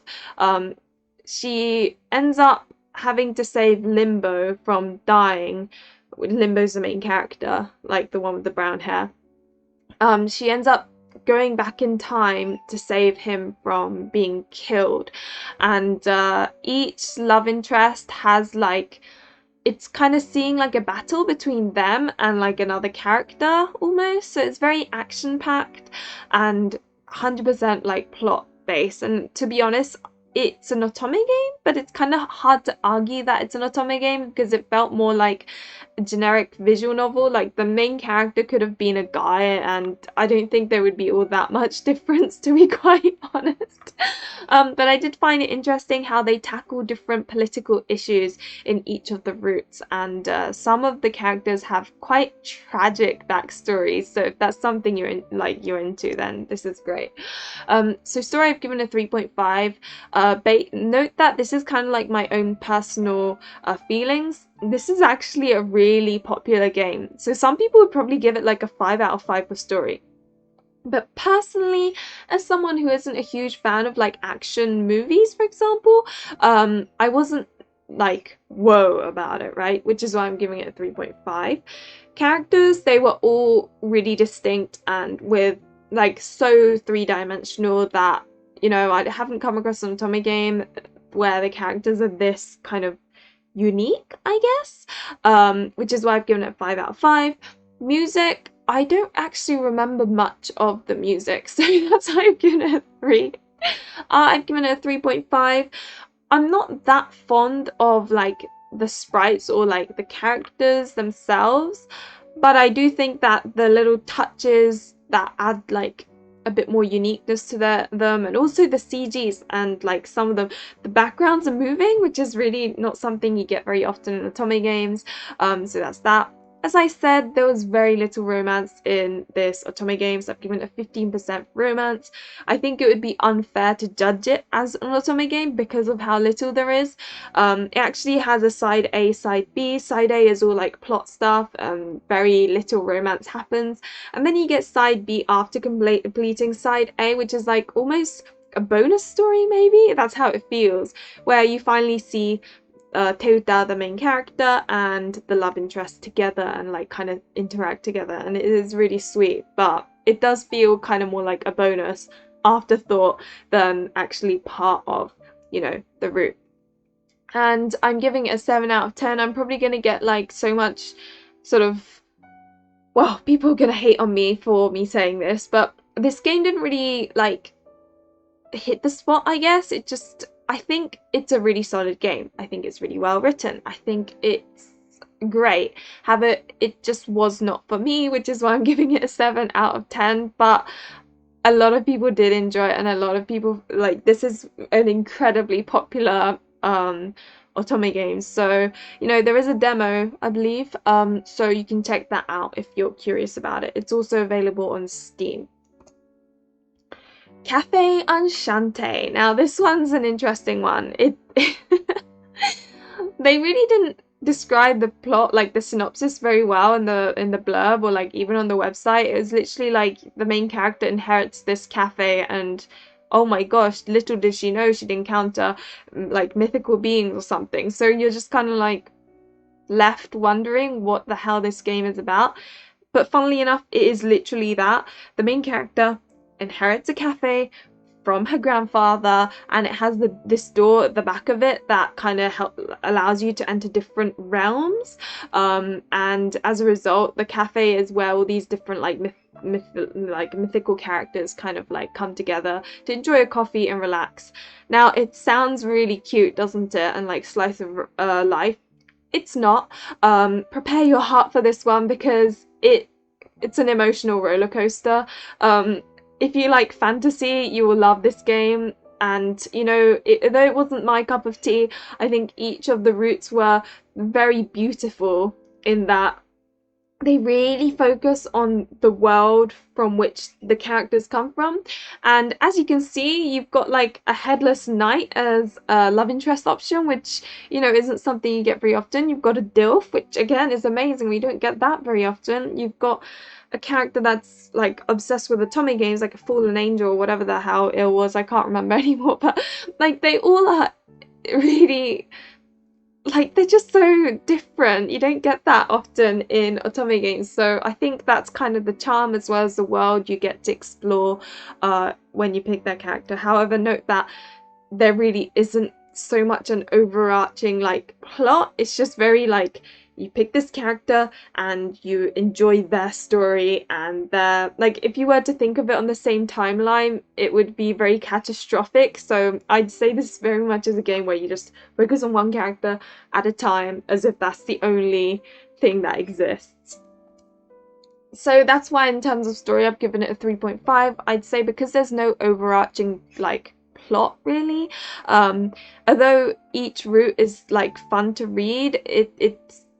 She ends up having to save Limbo from dying. Limbo's the main character, like the one with the brown hair. She ends up going back in time to save him from being killed, and each love interest has like, it's kind of seeing like a battle between them and like another character almost. So it's very action packed and 100% like plot based. And to be honest, it's an otome game, but it's kind of hard to argue that it's an otome game because it felt more like a generic visual novel. Like the main character could have been a guy, and I don't think there would be all that much difference, to be quite honest. But I did find it interesting how they tackle different political issues in each of the routes, and some of the characters have quite tragic backstories. So if that's something you're into, then this is great. So story, I've given a 3.5. Note that this is kind of like my own personal feelings. This is actually a really popular game, so some people would probably give it like a 5 out of 5 for story. But personally, as someone who isn't a huge fan of like action movies, for example, I wasn't like whoa about it, right? Which is why I'm giving it a 3.5. Characters, they were all really distinct and with like so three-dimensional that, you know, I haven't come across an otome game where the characters are this kind of unique, I guess, which is why I've given it 5 out of 5. Music, I don't actually remember much of the music, so that's why I've given it a 3. I've given it a 3.5. I'm not that fond of like the sprites or like the characters themselves, but I do think that the little touches that add like a bit more uniqueness to them, and also the CGs and like some of the backgrounds are moving, which is really not something you get very often in otome games. So that's that. As I said, there was very little romance in this otome game, so I've given it a 15% romance. I think it would be unfair to judge it as an otome game because of how little there is. It actually has a side A, side B. Side A is all like plot stuff, very little romance happens. And then you get side B after completing side A, which is like almost a bonus story maybe? That's how it feels, where you finally see Teuta, the main character, and the love interest together and like kind of interact together, and it is really sweet, but it does feel kind of more like a bonus afterthought than actually part of, you know, the route. And I'm giving it a 7 out of 10. I'm probably going to get like so much sort of, well, people are going to hate on me for me saying this, but this game didn't really like hit the spot, I guess. It just, I think it's a really solid game. I think it's really well written. I think it's great. It just was not for me, which is why I'm giving it a 7 out of 10. But a lot of people did enjoy it, and a lot of people, like, this is an incredibly popular otome game. So, you know, there is a demo, I believe, so you can check that out if you're curious about it. It's also available on Steam. Café Enchante. Now this one's an interesting one. They really didn't describe the plot, like the synopsis, very well in the blurb or like even on the website. It was literally like the main character inherits this cafe, and oh my gosh, little did she know she'd encounter like mythical beings or something. So you're just kind of like left wondering what the hell this game is about. But funnily enough, it is literally that. The main character inherits a cafe from her grandfather, and it has this door at the back of it that kind of allows you to enter different realms, and as a result the cafe is where all these different like mythical characters kind of like come together to enjoy a coffee and relax. Now it sounds really cute, doesn't it, and like slice of life. It's not. Prepare your heart for this one, because it's an emotional roller coaster. If you like fantasy, you will love this game. And, you know, though it wasn't my cup of tea, I think each of the routes were very beautiful in that they really focus on the world from which the characters come from. And as you can see, you've got like a headless knight as a love interest option, which, you know, isn't something you get very often. You've got a DILF, which again is amazing. We don't get that very often. You've got a character that's like obsessed with otome games, like a fallen angel or whatever the hell it was. I can't remember anymore, but like they all are really, like, they're just so different. You don't get that often in otome games. So I think that's kind of the charm, as well as the world you get to explore when you pick their character. However, note that there really isn't so much an overarching like plot. It's just very like, you pick this character and you enjoy their story, and their, like, if you were to think of it on the same timeline, it would be very catastrophic. So I'd say this very much is a game where you just focus on one character at a time, as if that's the only thing that exists. So that's why in terms of story I've given it a 3.5. I'd say because there's no overarching like plot really, although each route is like fun to read,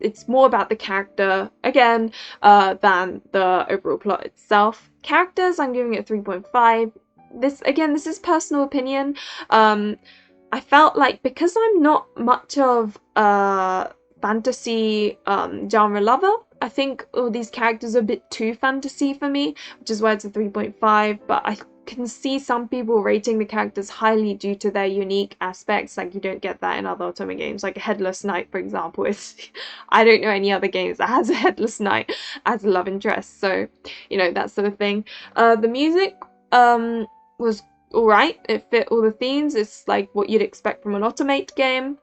it's more about the character again than the overall plot itself. Characters, I'm giving it 3.5. This is personal opinion. I felt like, because I'm not much of a fantasy genre lover, I think all these characters are a bit too fantasy for me, which is why it's a 3.5. But I can see some people rating the characters highly due to their unique aspects. Like, you don't get that in other otome games, like Headless Knight, for example. I don't know any other games that has a Headless Knight as a love interest, so, you know, that sort of thing. The music was alright. It fit all the themes. It's like what you'd expect from an automate game.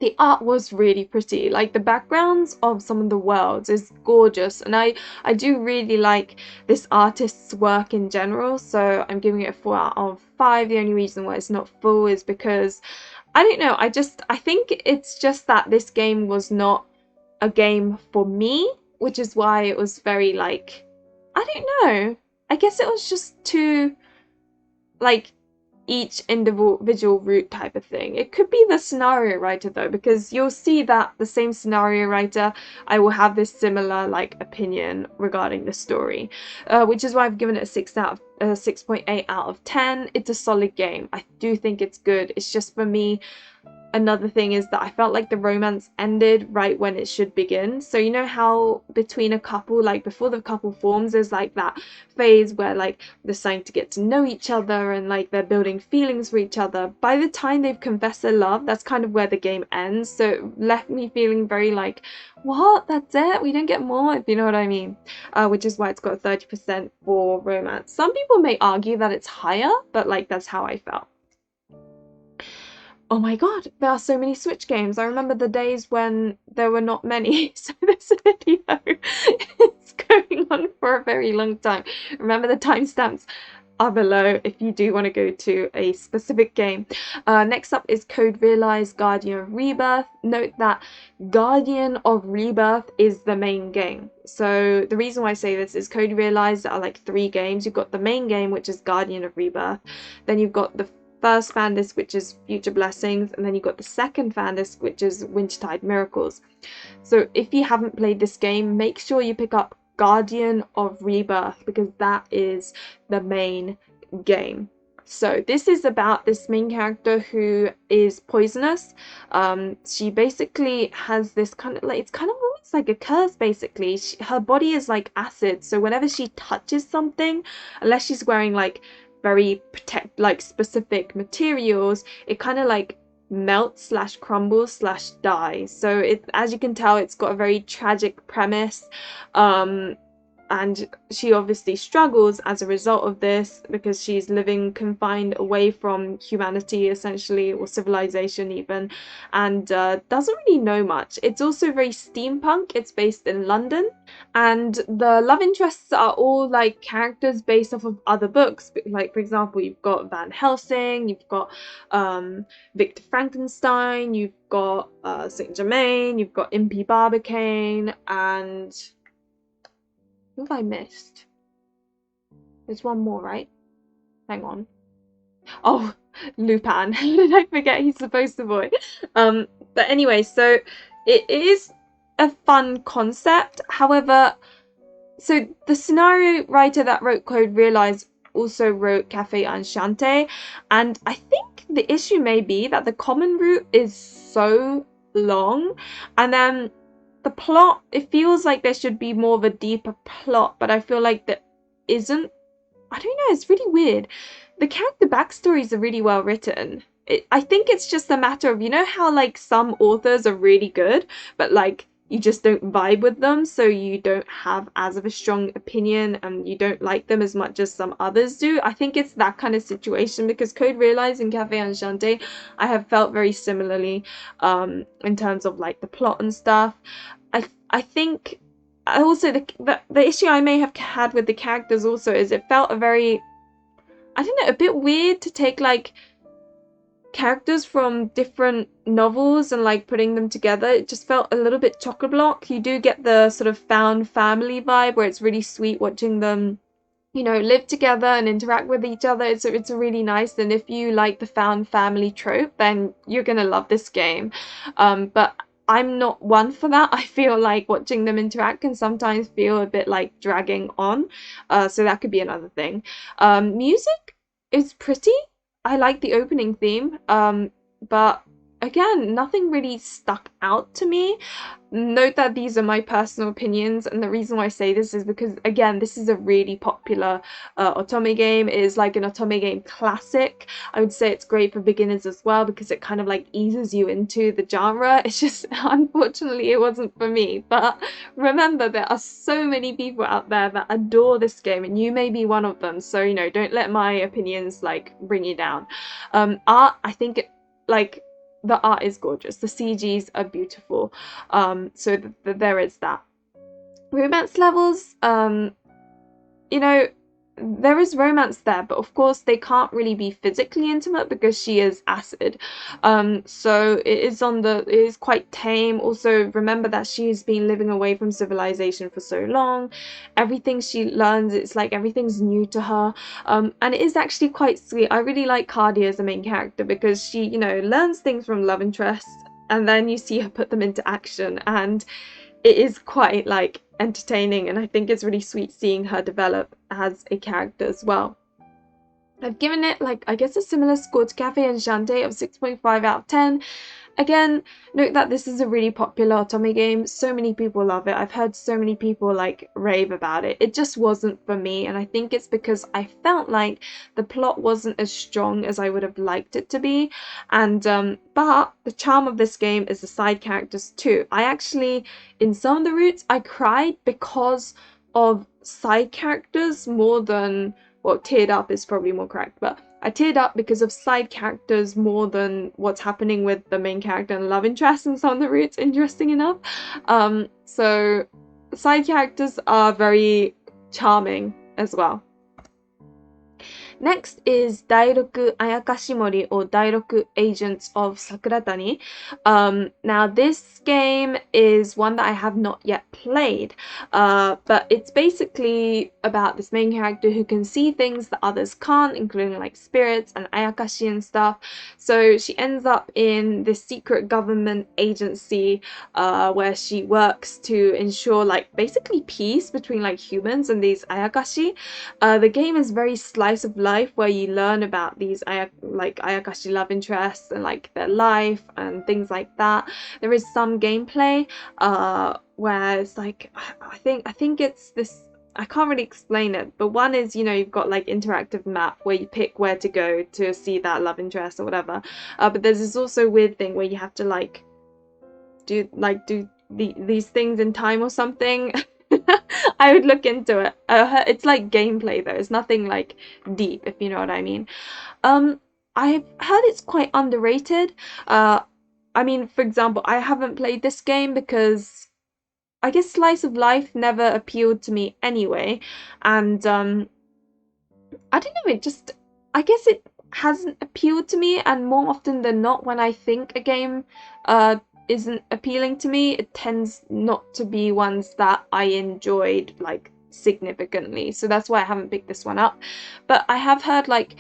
the art was really pretty. Like, the backgrounds of some of the worlds is gorgeous, and I do really like this artist's work in general, so I'm giving it a 4 out of 5. The only reason why it's not full is because I don't know, I think it's just that this game was not a game for me, which is why it was very, like, I don't know, I guess it was just too, like, each individual route type of thing. It could be the scenario writer though, because you'll see that the same scenario writer, I will have this similar, like, opinion regarding the story, which is why I've given it a 6.8 out of 10. It's a solid game. I do think it's good. It's just, for me, another thing is that I felt like the romance ended right when it should begin. So you know how between a couple, like before the couple forms, there's like that phase where like they're starting to get to know each other and like they're building feelings for each other. By the time they've confessed their love, that's kind of where the game ends. So it left me feeling very like, what? That's it? We don't get more? If you know what I mean. Which is why it's got 30% for romance. Some people may argue that it's higher, but like that's how I felt. Oh my god, there are so many Switch games. I remember the days when there were not many, so this video is going on for a very long time. Remember, the timestamps are below if you do want to go to a specific game. Next up is Code Realize Guardian of Rebirth. Note that Guardian of Rebirth is the main game. So the reason why I say this is Code Realize are like 3 games. You've got the main game, which is Guardian of Rebirth. Then you've got the first fan disc, which is Future Blessings, and then you got the second fan disc, which is Wintertide Miracles. So if you haven't played this game, make sure you pick up Guardian of Rebirth, because that is the main game. So this is about this main character who is poisonous. She basically has this kind of like, it's kind of almost like a curse basically. Her body is like acid, so whenever she touches something, unless she's wearing like very like specific materials, it kind of like melts slash crumbles slash dies. So it, as you can tell, it's got a very tragic premise, and she obviously struggles as a result of this because she's living confined away from humanity essentially, or civilization even, and doesn't really know much. It's also very steampunk. It's based in London, and the love interests are all like characters based off of other books. Like, for example, you've got Van Helsing, you've got Victor Frankenstein, you've got Saint Germain, you've got Impy Barbicane, and who have I missed? There's one more, right? Hang on. Oh, Lupin. Did I forget he's supposed to voice? But anyway, so it is a fun concept. However, so the scenario writer that wrote Code Realize also wrote Café Enchante, and I think the issue may be that the common route is so long, and then the plot, it feels like there should be more of a deeper plot, but I feel like there isn't. I don't know, it's really weird. The character backstories are really well written. I think it's just a matter of, you know how like some authors are really good, but like you just don't vibe with them, so you don't have as of a strong opinion and you don't like them as much as some others do. I think it's that kind of situation, because Code Realize and Café Enchante I have felt very similarly in terms of like the plot and stuff. I think also the issue I may have had with the characters also is it felt a very, I don't know, a bit weird to take like characters from different novels and like putting them together. It just felt a little bit chock-a-block. You do get the sort of found family vibe where it's really sweet watching them, you know, live together and interact with each other. It's a really nice, and if you like the found family trope, then you're gonna love this game. But I'm not one for that. I feel like watching them interact can sometimes feel a bit like dragging on, so that could be another thing. Music is pretty. I like the opening theme, but again, nothing really stuck out to me. Note that these are my personal opinions, and the reason why I say this is because, again, this is a really popular otome game. It is like an otome game classic. I would say it's great for beginners as well, because it kind of like eases you into the genre. It's just, unfortunately, it wasn't for me. But remember, there are so many people out there that adore this game, and you may be one of them. So, you know, don't let my opinions like bring you down. Art, I think, like, the art is gorgeous. The CGs are beautiful. So there is that. Romance levels, you know, there is romance there, but of course they can't really be physically intimate because she is acid. So it is quite tame. Also, remember that she's been living away from civilization for so long. Everything she learns, it's like everything's new to her. And it is actually quite sweet. I really like Cardi as the main character because she, you know, learns things from love interests, and then you see her put them into action, and it is quite like entertaining, and I think it's really sweet seeing her develop as a character as well. I've given it like, I guess, a similar score to Café Enchante of 6.5 out of 10. Again, note that this is a really popular otome game. So many people love it. I've heard so many people like rave about it. It just wasn't for me, and I think it's because I felt like the plot wasn't as strong as I would have liked it to be. And but the charm of this game is the side characters too. I actually, in some of the routes, I cried because of side characters more than, well, teared up is probably more correct, but I teared up because of side characters more than what's happening with the main character and love interest in some of the routes, interesting enough. So side characters are very charming as well. Next is Dairoku Ayakashimori, or Dairoku Agents of Sakuratani. Now this game is one that I have not yet played, but it's basically about this main character who can see things that others can't, including like spirits and ayakashi and stuff. So she ends up in this secret government agency where she works to ensure like basically peace between like humans and these ayakashi. The game is very slice of life, where you learn about these ayakashi love interests and like their life and things like that. There is some gameplay where it's like, I think it's this, I can't really explain it, but one is, you know, you've got like interactive map where you pick where to go to see that love interest or whatever, but there's this also weird thing where you have to like do these things in time or something. I would look into it. It's like gameplay though. It's nothing like deep, if you know what I mean. I've heard it's quite underrated. I mean, for example, I haven't played this game because I guess slice of life never appealed to me anyway, and I don't know. I guess it hasn't appealed to me, and more often than not, when I think a game isn't appealing to me, it tends not to be ones that I enjoyed like significantly. So that's why I haven't picked this one up. But I have heard like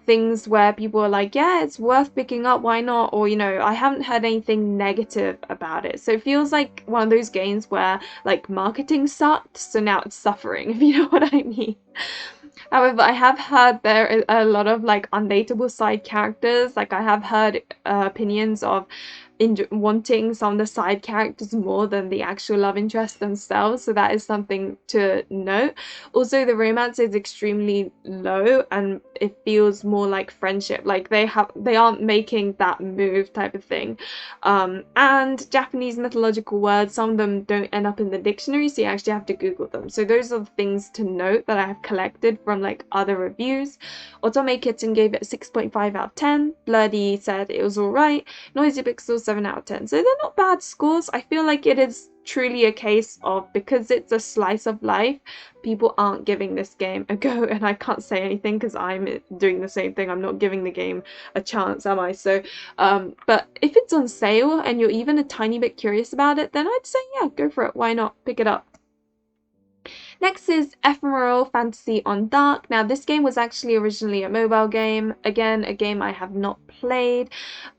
things where people are like, yeah, it's worth picking up, why not? Or, you know, I haven't heard anything negative about it. So it feels like one of those games where like marketing sucked, so now it's suffering, if you know what I mean. However, I have heard there are a lot of like undateable side characters. Like I have heard opinions of wanting some of the side characters more than the actual love interest themselves, so that is something to note. Also, the romance is extremely low and it feels more like friendship, like they aren't making that move type of thing. And Japanese mythological words, some of them don't end up in the dictionary, so you actually have to Google them. So those are the things to note that I have collected from like other reviews. Otome Kitten gave it a 6.5 out of 10. Blurdy said it was alright. Noisy Pixel 7 out of 10. So they're not bad scores. I feel like it is truly a case of, because it's a slice of life, people aren't giving this game a go, and I can't say anything because I'm doing the same thing. I'm not giving the game a chance, am I? So but if it's on sale and you're even a tiny bit curious about it, then I'd say yeah, go for it. Why not? Pick it up. Next is Ephemeral Fantasy on Dark. Now this game was actually originally a mobile game. Again, a game I have not played.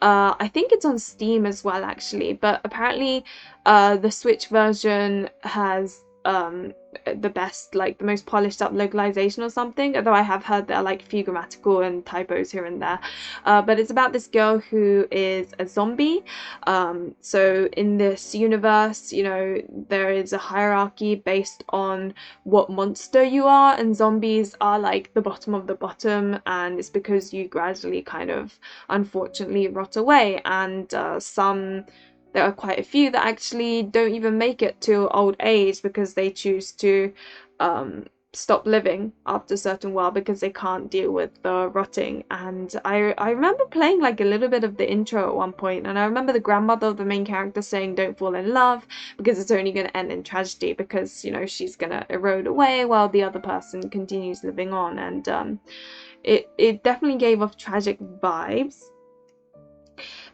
I think it's on Steam as well actually, but apparently the Switch version has the best, like the most polished up localization or something, although I have heard there are like few grammatical and typos here and there. But it's about this girl who is a zombie. So in this universe, you know, there is a hierarchy based on what monster you are, and zombies are like the bottom of the bottom, and it's because you gradually kind of unfortunately rot away, and there are quite a few that actually don't even make it to old age because they choose to stop living after a certain while because they can't deal with the rotting. And I remember playing like a little bit of the intro at one point, and I remember the grandmother of the main character saying don't fall in love because it's only going to end in tragedy, because, you know, she's going to erode away while the other person continues living on. And it definitely gave off tragic vibes.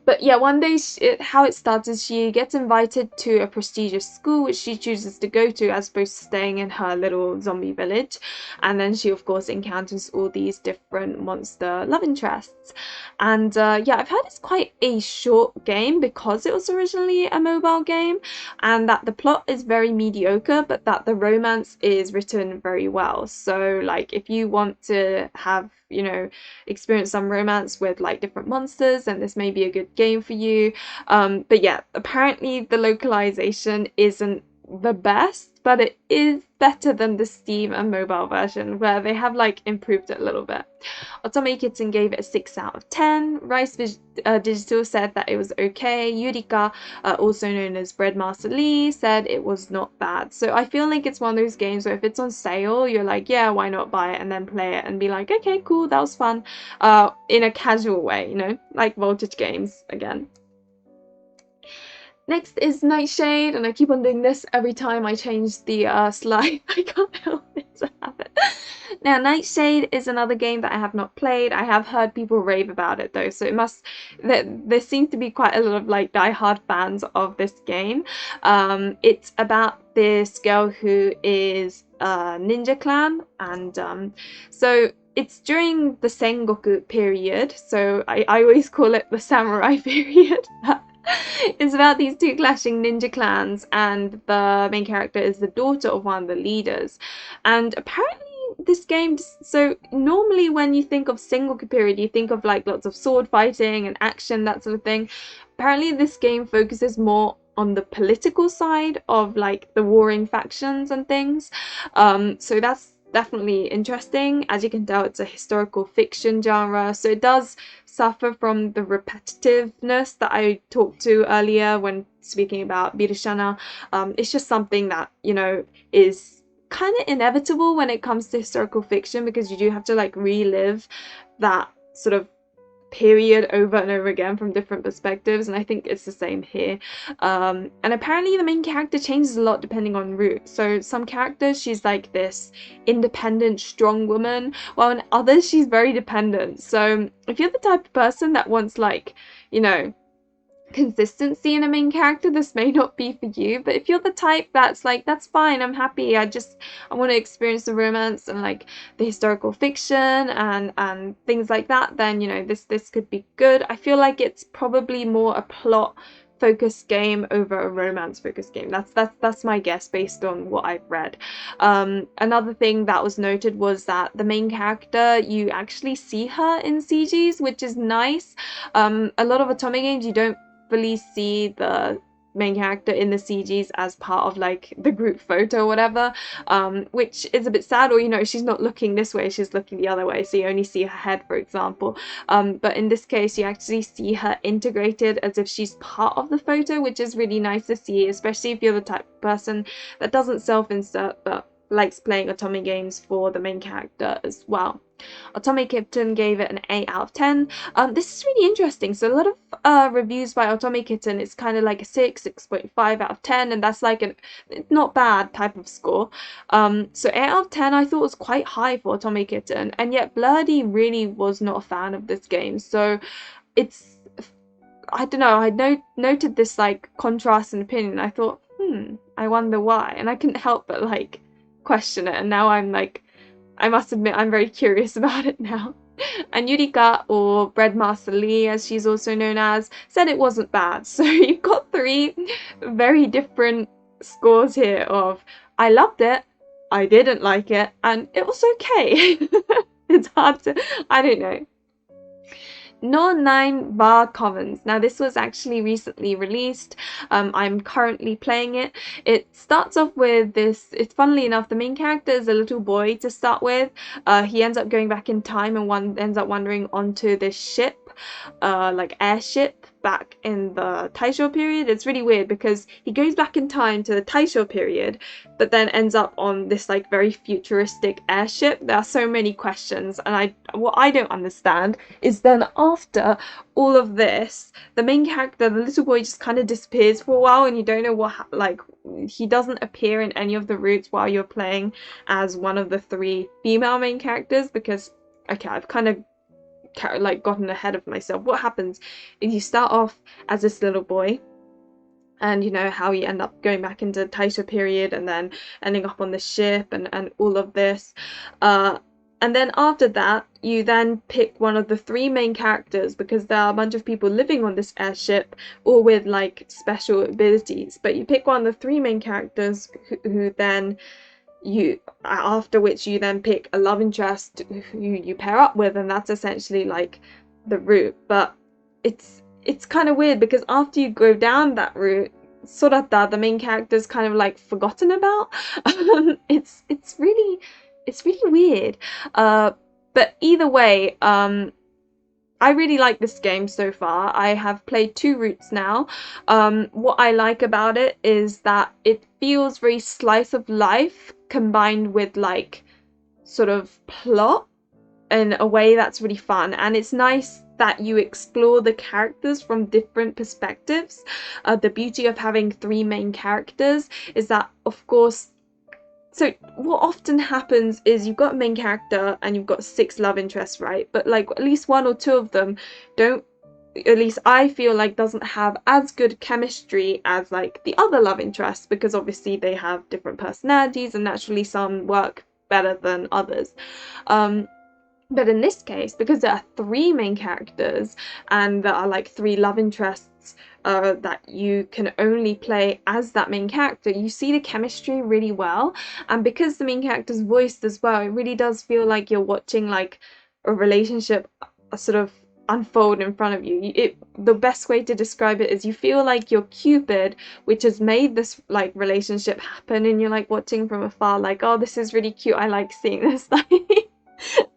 But yeah, one day how it starts is she gets invited to a prestigious school which she chooses to go to, as opposed to staying in her little zombie village. And then she of course encounters all these different monster love interests. And yeah, I've heard it's quite a short game because it was originally a mobile game, and that the plot is very mediocre, but that the romance is written very well. So like, if you want to have, you know, experience some romance with like different monsters, and this may be a good game for you. But yeah, apparently the localization isn't the best, but it is better than the Steam and mobile version, where they have like improved it a little bit. Otome Kitten gave it a 6 out of 10. Rice Digital said that it was okay. Yurika, also known as Breadmaster Lee, said it was not bad. So I feel like it's one of those games where if it's on sale, you're like, yeah, why not buy it and then play it and be like, okay, cool, that was fun, in a casual way, you know, like Voltage games again. Next is Nightshade, and I keep on doing this every time I change the slide. I can't help it to have it. Now, Nightshade is another game that I have not played. I have heard people rave about it though, so it must, there seems to be quite a lot of like die-hard fans of this game. It's about this girl who is a ninja clan, and so it's during the Sengoku period, so I always call it the samurai period. It's about these two clashing ninja clans, and the main character is the daughter of one of the leaders. And apparently this game, so normally when you think of Sengoku period, you think of like lots of sword fighting and action, that sort of thing. Apparently this game focuses more on the political side of like the warring factions and things. So that's definitely interesting. As you can tell, it's a historical fiction genre, so it does suffer from the repetitiveness that I talked to earlier when speaking about Birushana. It's just something that, you know, is kind of inevitable when it comes to historical fiction, because you do have to like relive that sort of period over and over again from different perspectives, and I think it's the same here. And apparently the main character changes a lot depending on route. So some characters, she's like this independent, strong woman, while in others she's very dependent. So if you're the type of person that wants like, you know, consistency in a main character, this may not be for you. But if you're the type that's like, that's fine, I'm happy, I want to experience the romance and like the historical fiction and things like that, then, you know, this could be good. I feel like it's probably more a plot focused game over a romance focused game. That's my guess based on what I've read. Another thing that was noted was that the main character, you actually see her in CGs, which is nice. A lot of otome games, you don't fully see the main character in the CGs as part of like the group photo or whatever, which is a bit sad. Or, you know, she's not looking this way, she's looking the other way, so you only see her head, for example. But in this case, you actually see her integrated as if she's part of the photo, which is really nice to see, especially if you're the type of person that doesn't self-insert but likes playing otome games for the main character as well. Otome Kitten gave it an 8 out of 10. This is really interesting. So a lot of reviews by Otome Kitten, it's kind of like a 6.5 out of 10, and that's like not bad type of score. So 8 out of 10 I thought was quite high for Otome Kitten, and yet Blurdy really was not a fan of this game. So it's, I don't know, I noted this like contrast in opinion. I thought, I wonder why, and I couldn't help but like question it, and now I'm like, I must admit I'm very curious about it now. And Yurika, or Breadmaster Lee as she's also known as, said it wasn't bad. So you've got 3 very different scores here of I loved it, I didn't like it, and it was okay. It's hard to, I don't know. Norn9 Var Commons. Now this was actually recently released. I'm currently playing it. It starts off with this, it's funnily enough, the main character is a little boy to start with. He ends up going back in time and ends up wandering onto this ship, like airship back in the Taisho period. It's really weird because he goes back in time to the Taisho period, but then ends up on this like very futuristic airship. There are so many questions, and what I don't understand is then after all of this, the main character, the little boy, just kind of disappears for a while, and you don't know what like he doesn't appear in any of the routes while you're playing as one of the 3 female main characters, because okay, I've kind of like gotten ahead of myself. What happens is you start off as this little boy, and you know how you end up going back into Taisho period and then ending up on the ship and all of this, and then after that you then pick one of the 3 main characters, because there are a bunch of people living on this airship all with like special abilities, but you pick one of the 3 main characters who then after which you then pick a love interest who you pair up with, and that's essentially like the route. But it's kind of weird because after you go down that route, Sorata, the main character, is kind of like forgotten about. It's really weird. But either way, I really like this game so far. I have played 2 routes now. What I like about it is that it feels very slice of life combined with like sort of plot in a way that's really fun, and it's nice that you explore the characters from different perspectives. The beauty of having 3 main characters is that, of course, so what often happens is you've got a main character and you've got 6 love interests, right? But like at least 1 or 2 of them don't, at least I feel like, doesn't have as good chemistry as like the other love interests, because obviously they have different personalities and naturally some work better than others. But in this case, because there are 3 main characters and there are like 3 love interests that you can only play as that main character, you see the chemistry really well. And because the main character's voiced as well, it really does feel like you're watching like a relationship sort of unfold in front of you. The best way to describe it is you feel like you're Cupid, which has made this like relationship happen, and you're like watching from afar like, oh, this is really cute, I like seeing this.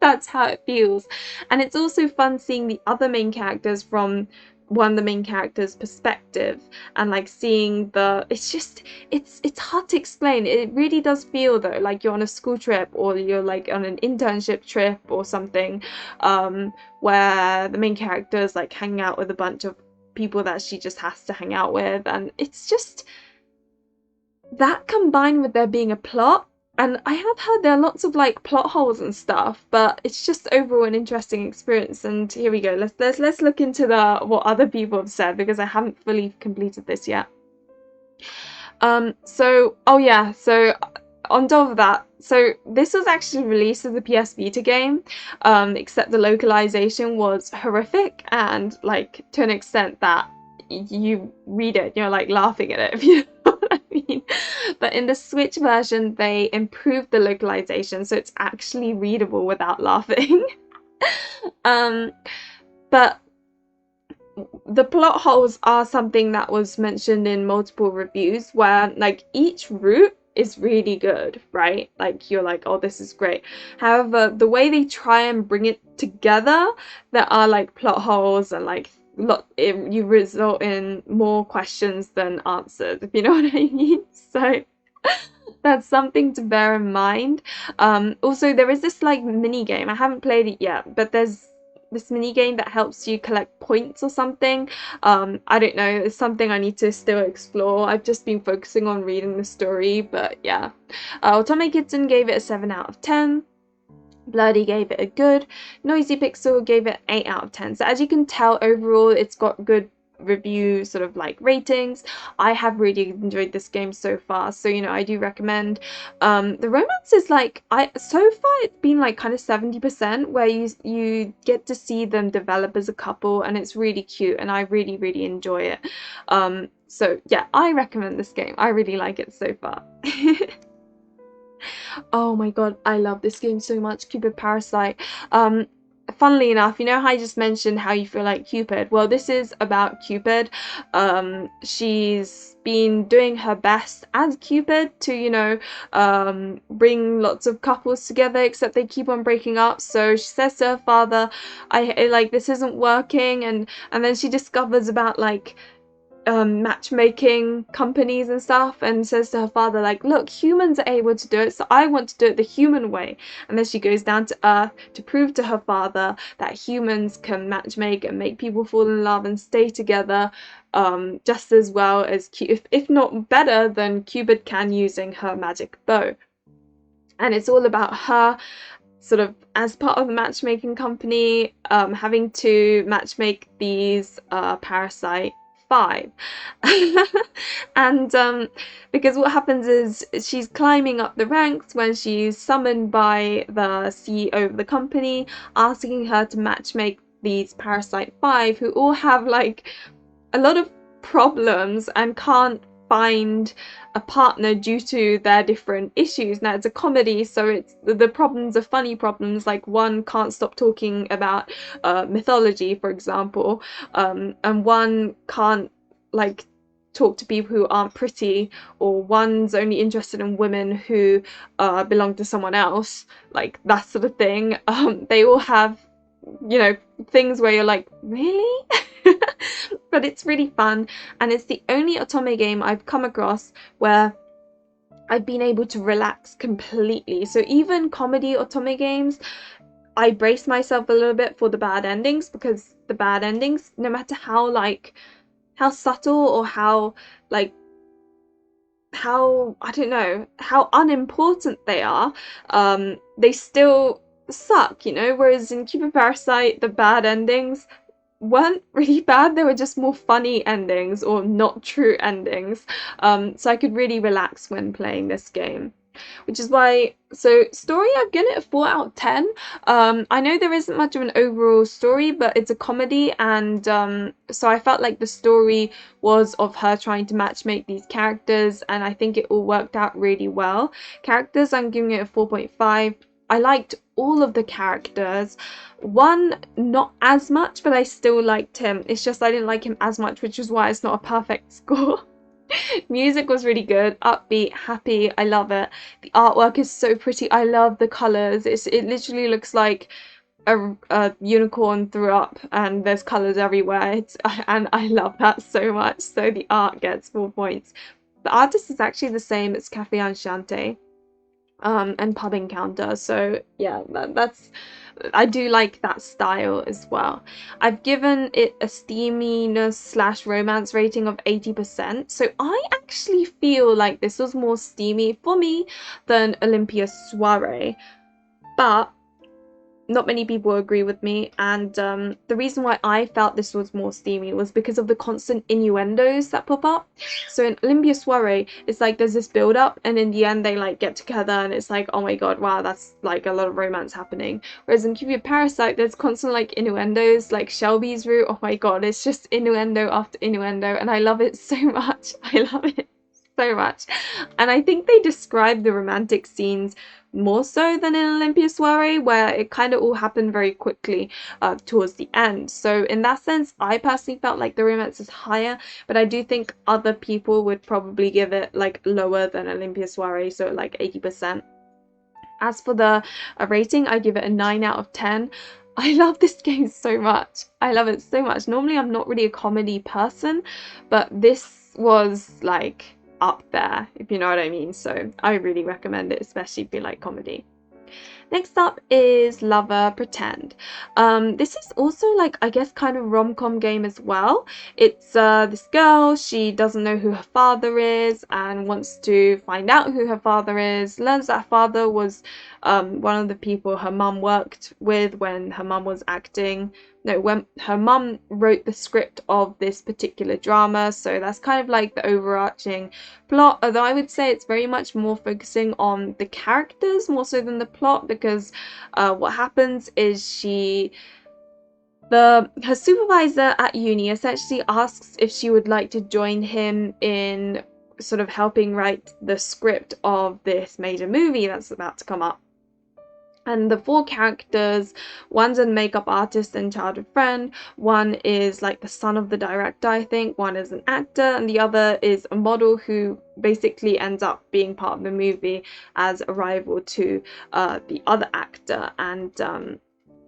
That's how it feels. And it's also fun seeing the other main characters from one of the main characters' perspective, and like seeing it's hard to explain. It really does feel though like you're on a school trip, or you're like on an internship trip or something, where the main character is like hanging out with a bunch of people that she just has to hang out with, and it's just that combined with there being a plot. And I have heard there are lots of like plot holes and stuff, but it's just overall an interesting experience. And here we go. Let's look into what other people have said, because I haven't fully completed this yet. So on top of that, so this was actually released as a PS Vita game, except the localization was horrific, and like to an extent that you read it, you're like laughing at it, if you know what I mean. But in the Switch version, they improved the localization, so it's actually readable without laughing. But the plot holes are something that was mentioned in multiple reviews, where like each route is really good, right? Like you're like, oh, this is great. However, the way they try and bring it together, there are like plot holes, and like you result in more questions than answers, if you know what I mean. So that's something to bear in mind. Also, there is this like mini game. I haven't played it yet, but there's this mini game that helps you collect points or something. I don't know, it's something I need to still explore. I've just been focusing on reading the story, but yeah. Otome Kitten gave it a 7 out of 10. Bloody gave it a good. Noisy Pixel gave it 8 out of 10. So as you can tell, overall it's got good review sort of like ratings. I have really enjoyed this game so far, so you know, I do recommend. The romance is like, so far it's been like kind of 70%, where you get to see them develop as a couple, and it's really cute, and I really enjoy it. So yeah, I recommend this game. I really like it so far. Oh my god, I love this game so much. Cupid Parasite. Fun funnily enough, you know how I just mentioned how you feel like Cupid? Well, this is about Cupid. She's been doing her best as Cupid to, you know, bring lots of couples together, except they keep on breaking up. So she says to her father, this isn't working, and then she discovers about like matchmaking companies and stuff, and says to her father, like, look, humans are able to do it, so I want to do it the human way. And then she goes down to earth to prove to her father that humans can matchmake and make people fall in love and stay together just as well as if not better than Cupid can, using her magic bow. And it's all about her sort of as part of the matchmaking company having to matchmake these parasite 5. And because what happens is she's climbing up the ranks when she's summoned by the CEO of the company, asking her to matchmake these parasite 5 who all have like a lot of problems and can't find a partner due to their different issues. Now, it's a comedy, so it's the problems are funny problems, like one can't stop talking about mythology, for example, and one can't like talk to people who aren't pretty, or one's only interested in women who belong to someone else, like that sort of thing. They all have, you know, things where you're like, really? But it's really fun, and it's the only otome game I've come across where I've been able to relax completely. So even comedy otome games, I brace myself a little bit for the bad endings, because the bad endings, no matter how subtle or how I don't know, how unimportant they are, they still suck, you know. Whereas in Cupid Parasite, the bad endings weren't really bad, they were just more funny endings or not true endings. So I could really relax when playing this game, which is why, so story, I've given it a 4 out of 10. I know there isn't much of an overall story, but it's a comedy, and so I felt like the story was of her trying to matchmake these characters, and I think it all worked out really well. Characters, I'm giving it a 4.5. I liked all of the characters. One, not as much, but I still liked him. It's just I didn't like him as much, which is why it's not a perfect score. Music was really good, upbeat, happy. I love it. The artwork is so pretty. I love the colors. It literally looks like a unicorn threw up and there's colors everywhere. And I love that so much. So the art gets 4 points. The artist is actually the same as Café Enchante and Pub Encounter. So yeah, that's I do like that style as well. I've given it a steaminess / romance rating of 80%. So I actually feel like this was more steamy for me than Olympia Soiree, but not many people agree with me, and the reason why I felt this was more steamy was because of the constant innuendos that pop up. So in Olympia Soiree, it's like there's this build up, and in the end they like get together and it's like, oh my god, wow, that's like a lot of romance happening. Whereas in Cupid Parasite, there's constant like innuendos, like Shelby's route, oh my god, it's just innuendo after innuendo, and I love it so much. I love it so much. And I think they describe the romantic scenes more so than in Olympia Soiree, where it kind of all happened very quickly towards the end. So in that sense, I personally felt like the romance is higher, but I do think other people would probably give it like lower than Olympia Soiree, so like 80%. As for the rating, I give it a 9 out of 10. I love this game so much. I love it so much. Normally I'm not really a comedy person, but this was like up there, if you know what I mean. So I really recommend it, especially if you like comedy. Next up is Lover Pretend. This is also like, I guess, kind of rom-com game as well. It's this girl, she doesn't know who her father is and wants to find out who her father is, learns that her father was one of the people her mum worked with when her mum was acting. No, when her mum wrote the script of this particular drama, so that's kind of like the overarching plot, although I would say it's very much more focusing on the characters more so than the plot, because what happens is her supervisor at uni essentially asks if she would like to join him in sort of helping write the script of this major movie that's about to come up. And the 4 characters, one's a makeup artist and childhood friend, one is like the son of the director, I think, one is an actor, and the other is a model who basically ends up being part of the movie as a rival to the other actor. And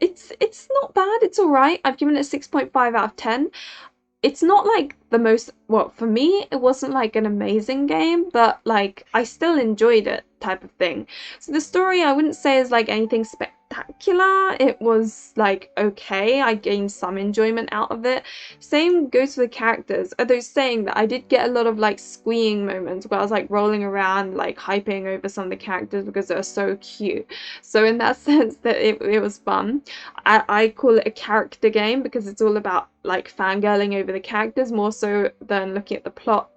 it's not bad, it's alright. I've given it a 6.5 out of 10. It's not like the most, well, for me, it wasn't like an amazing game, but like I still enjoyed it type of thing. So the story, I wouldn't say is like anything spectacular. It was like okay, I gained some enjoyment out of it. Same goes for the characters, although saying that I did get a lot of like squeeing moments where I was like rolling around like hyping over some of the characters because they're so cute. So in that sense that it was fun. I call it a character game because it's all about like fangirling over the characters more so than looking at the plot.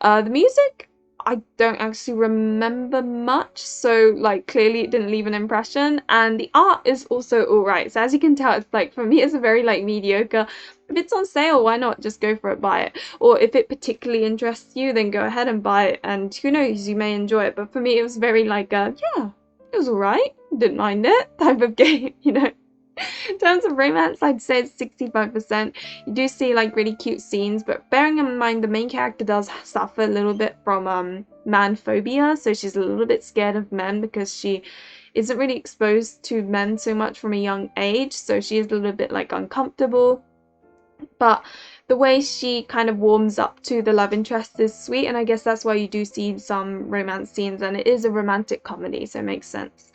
The music, I don't actually remember much, so like clearly it didn't leave an impression. And the art is also alright, so as you can tell, it's like, for me, it's a very like mediocre. If it's on sale, why not just go for it, buy it? Or if it particularly interests you, then go ahead and buy it, and who knows, you may enjoy it. But for me, it was very like yeah, it was alright, didn't mind it type of game, you know. In terms of romance, I'd say it's 65%. You do see like really cute scenes, but bearing in mind the main character does suffer a little bit from man phobia, so she's a little bit scared of men because she isn't really exposed to men so much from a young age, so she is a little bit like uncomfortable. But the way she kind of warms up to the love interest is sweet, and I guess that's why you do see some romance scenes, and it is a romantic comedy, so it makes sense.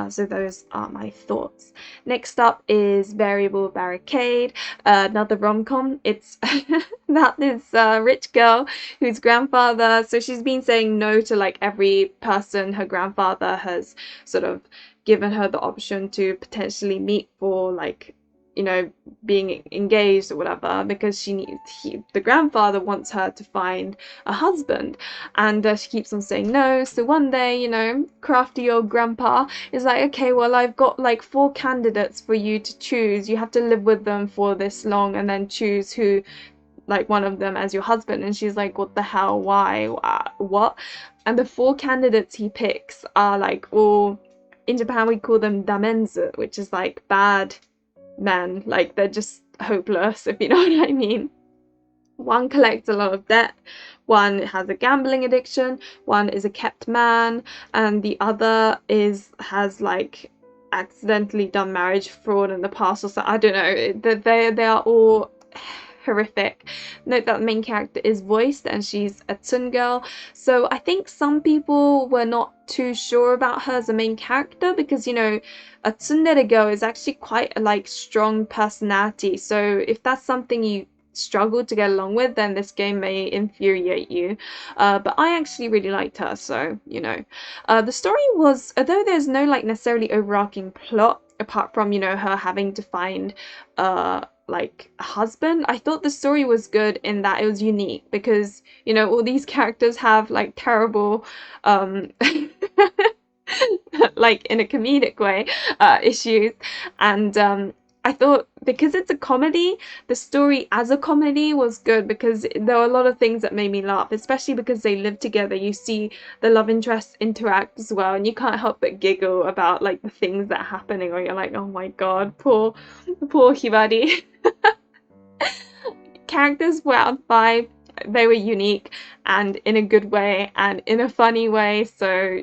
So those are my thoughts. Next up is Variable Barricade, another rom-com. It's about this rich girl whose grandfather, so she's been saying no to like every person her grandfather has sort of given her the option to potentially meet for like, you know, being engaged or whatever, because the grandfather wants her to find a husband, and she keeps on saying no. So one day, you know, crafty old grandpa is like, okay, well, I've got like 4 candidates for you to choose. You have to live with them for this long and then choose who, like, one of them as your husband. And she's like, what the hell, why, what? And the 4 candidates he picks are like all, in Japan we call them damenzu, which is like bad men, like they're just hopeless, if you know what I mean. One collects a lot of debt, one has a gambling addiction, one is a kept man, and the other has like accidentally done marriage fraud in the past or so. I don't know, they are all horrific. Note that the main character is voiced and she's a Tsun girl, so I think some people were not too sure about her as a main character because, you know, a tsundere girl is actually quite a like strong personality, so if that's something you struggle to get along with, then this game may infuriate you. But I actually really liked her, so you know. The story was, although there's no like necessarily overarching plot apart from, you know, her having to find like a husband, I thought the story was good in that it was unique because, you know, all these characters have like terrible like in a comedic way issues, and I thought because it's a comedy, the story as a comedy was good because there were a lot of things that made me laugh, especially because they live together. You see the love interests interact as well, and you can't help but giggle about like the things that are happening, or you're like, oh my god, poor Hibari. Characters were out of 5. They were unique and in a good way and in a funny way, so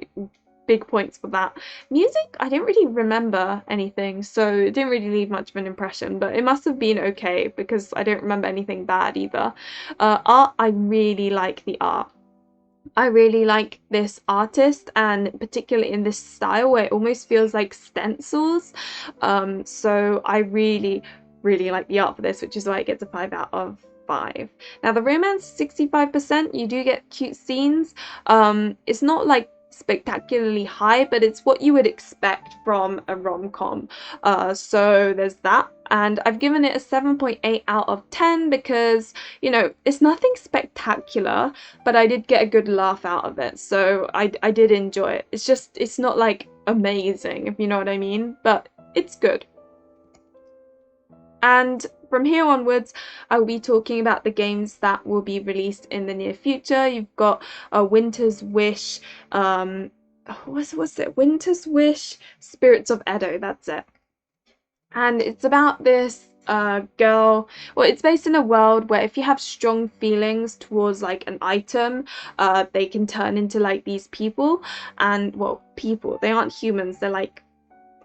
big points for that. Music, I didn't really remember anything, so it didn't really leave much of an impression, but it must have been okay because I don't remember anything bad either. Art, I really like the art. I really like this artist, and particularly in this style where it almost feels like stencils. So I really like the art for this, which is why it gets a 5 out of 5. Now the romance, 65%. You do get cute scenes. It's not like spectacularly high, but it's what you would expect from a rom-com, so there's that. And I've given it a 7.8 out of 10 because, you know, it's nothing spectacular, but I did get a good laugh out of it, so I did enjoy it. It's just, it's not like amazing, if you know what I mean, but it's good. And from here onwards, I will be talking about the games that will be released in the near future. You've got Winter's Wish, what's it? Winter's Wish, Spirits of Edo, that's it. And it's about this girl. Well, it's based in a world where if you have strong feelings towards like an item, they can turn into like these people. And well, people, they aren't humans, they're like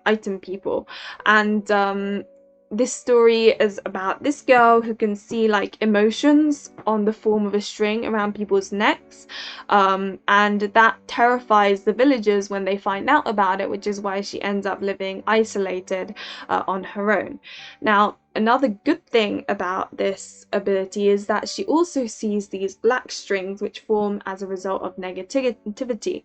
item people. And this story is about this girl who can see like emotions on the form of a string around people's necks, and that terrifies the villagers when they find out about it, which is why she ends up living isolated on her own. Now, another good thing about this ability is that she also sees these black strings which form as a result of negativity,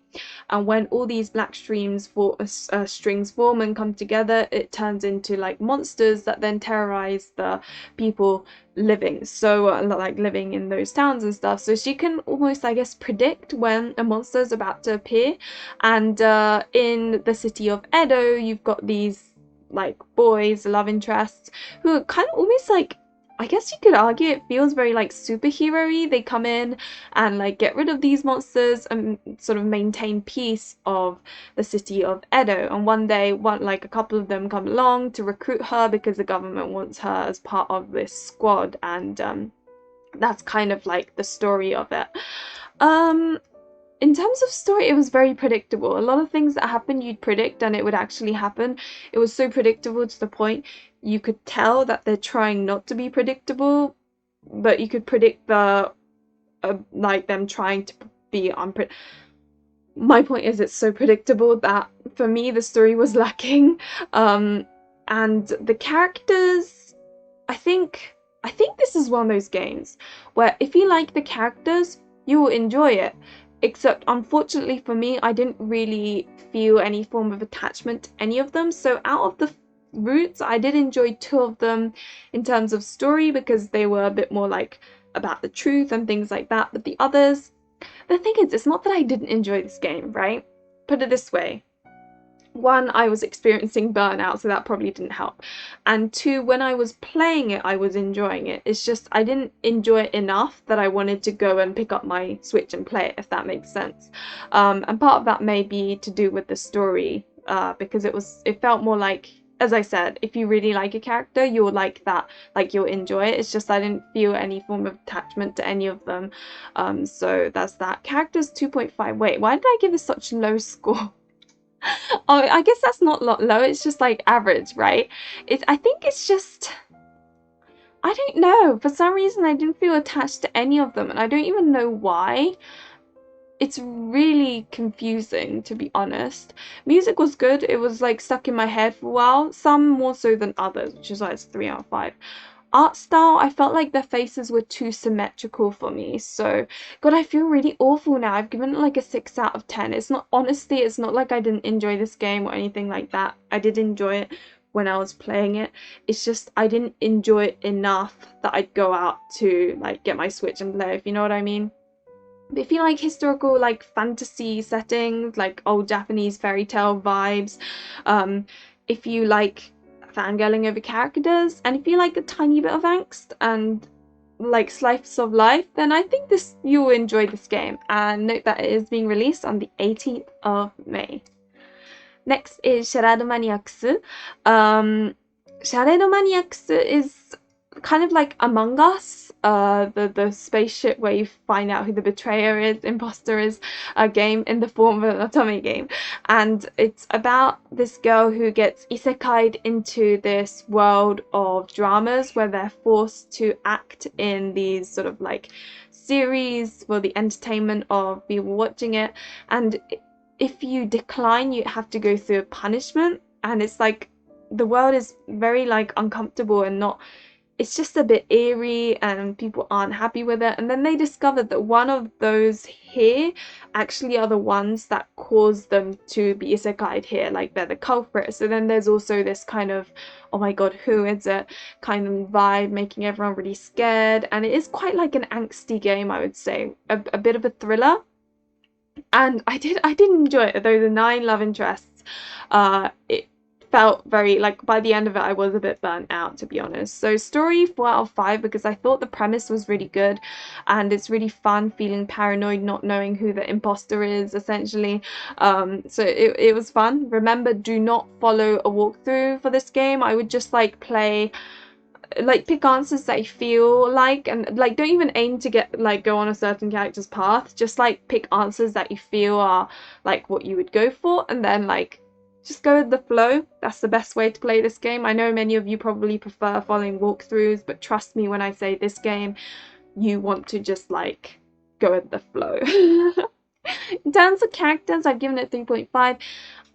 and when all these black strings form and come together, it turns into like monsters that then terrorize the people living living in those towns and stuff. So she can almost, I guess, predict when a monster is about to appear. And in the city of Edo, you've got these like boys, love interests, who are kind of almost like, I guess you could argue it feels very like superhero-y. They come in and like get rid of these monsters and sort of maintain peace of the city of Edo. And one day, a couple of them come along to recruit her because the government wants her as part of this squad. And that's kind of like the story of it. In terms of story, it was very predictable. A lot of things that happened you'd predict and it would actually happen. It was so predictable to the point you could tell that they're trying not to be predictable, but you could predict them trying to be unpredictable. My point is, it's so predictable that for me the story was lacking. And the characters, I think this is one of those games where if you like the characters, you will enjoy it. Except, unfortunately for me, I didn't really feel any form of attachment to any of them. So out of the roots, I did enjoy 2 of them in terms of story because they were a bit more like about the truth and things like that. But the others, the thing is, it's not that I didn't enjoy this game, right? Put it this way. 1, I was experiencing burnout, so that probably didn't help. And 2, when I was playing it, I was enjoying it. It's just I didn't enjoy it enough that I wanted to go and pick up my Switch and play it, if that makes sense. And part of that may be to do with the story, because it felt more like, as I said, if you really like a character, you'll like that, like you'll enjoy it. It's just I didn't feel any form of attachment to any of them. So that's that. Characters 2.5. Wait, why did I give this such low score? Oh, I guess that's not low, it's just like average, right? I think it's just, I don't know, for some reason I didn't feel attached to any of them, and I don't even know why. It's really confusing, to be honest. Music was good, it was like stuck in my head for a while, some more so than others, which is why it's 3 out of 5. Art style, I felt like the faces were too symmetrical for me, so God, I feel really awful now. I've given it like a 6 out of 10. It's not like I didn't enjoy this game or anything like that. I did enjoy it when I was playing it. It's just I didn't enjoy it enough that I'd go out to like get my Switch and play, if you know what I mean. But if you like historical like fantasy settings, like old Japanese fairy tale vibes, if you like fangirling over characters, and if you like a tiny bit of angst and like slice of life, then I think you will enjoy this game. And note that it is being released on the 18th of May. Next is Charade Maniacs. Charade Maniacs is kind of like Among Us, the spaceship where you find out who the betrayer is, imposter is, a game in the form of an otome game. And it's about this girl who gets isekai'd into this world of dramas where they're forced to act in these sort of like series for the entertainment of people watching it. And if you decline, you have to go through a punishment. And it's like the world is very like uncomfortable and not, it's just a bit eerie and people aren't happy with it. And then they discovered that one of those here actually are the ones that cause them to be isekai'd here, like they're the culprit. So then there's also this kind of, oh my god, who is it, kind of vibe, making everyone really scared. And it is quite like an angsty game, I would say, a bit of a thriller. And I did enjoy it, though the 9 love interests, felt very, like, by the end of it I was a bit burnt out, to be honest. So story 4 out of 5, because I thought the premise was really good and it's really fun feeling paranoid, not knowing who the imposter is, essentially. So it was fun. Remember, do not follow a walkthrough for this game. I would just like play, like, pick answers that you feel like, and like don't even aim to get, like, go on a certain character's path. Just like pick answers that you feel are like what you would go for, and then like just go with the flow. That's the best way to play this game. I know many of you probably prefer following walkthroughs, but trust me when I say this game, you want to just like go with the flow. In terms of characters, I've given it 3.5.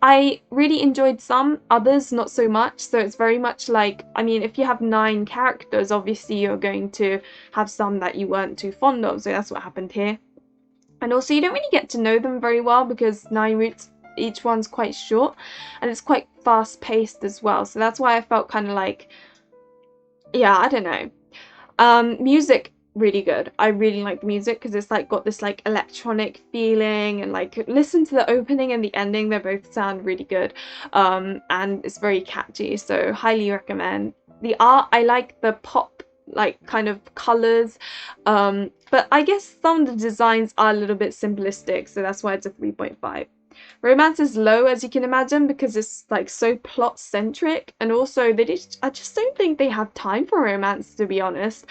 I really enjoyed some, others not so much. So it's very much like, I mean, if you have 9 characters, obviously you're going to have some that you weren't too fond of. So that's what happened here. And also you don't really get to know them very well because 9 routes, each one's quite short and it's quite fast paced as well. So that's why I felt kind of like, yeah, I don't know. Music, really good. I really like the music because it's like got this like electronic feeling, and like listen to the opening and the ending, they both sound really good, and it's very catchy, so highly recommend. The art, I like the pop like kind of colors, but I guess some of the designs are a little bit simplistic, so that's why it's a 3.5. Romance is low, as you can imagine, because it's like so plot centric, and also I just don't think they have time for romance, to be honest.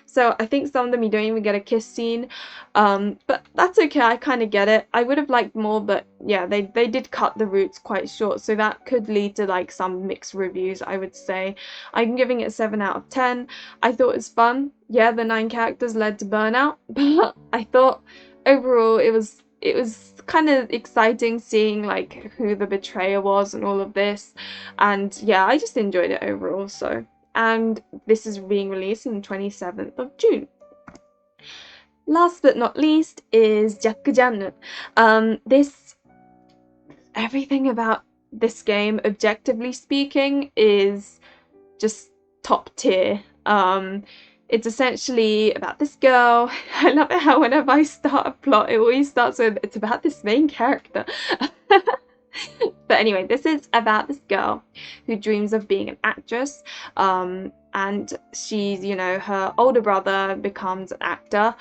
So I think some of them you don't even get a kiss scene, but that's okay. I kind of get it. I would have liked more, but yeah, they did cut the routes quite short, so that could lead to like some mixed reviews, I would say. I'm giving it 7 out of 10. I thought it was fun. Yeah, the 9 characters led to burnout, but I thought overall it was kind of exciting seeing like who the betrayer was and all of this, and yeah, I just enjoyed it overall. So, and this is being released on the 27th of June. Last but not least is Jeanne. Everything about this game, objectively speaking, is just top tier. It's essentially about this girl. I love it how whenever I start a plot, it always starts with, it's about this main character. But anyway, this is about this girl who dreams of being an actress. And she's, you know, her older brother becomes an actor.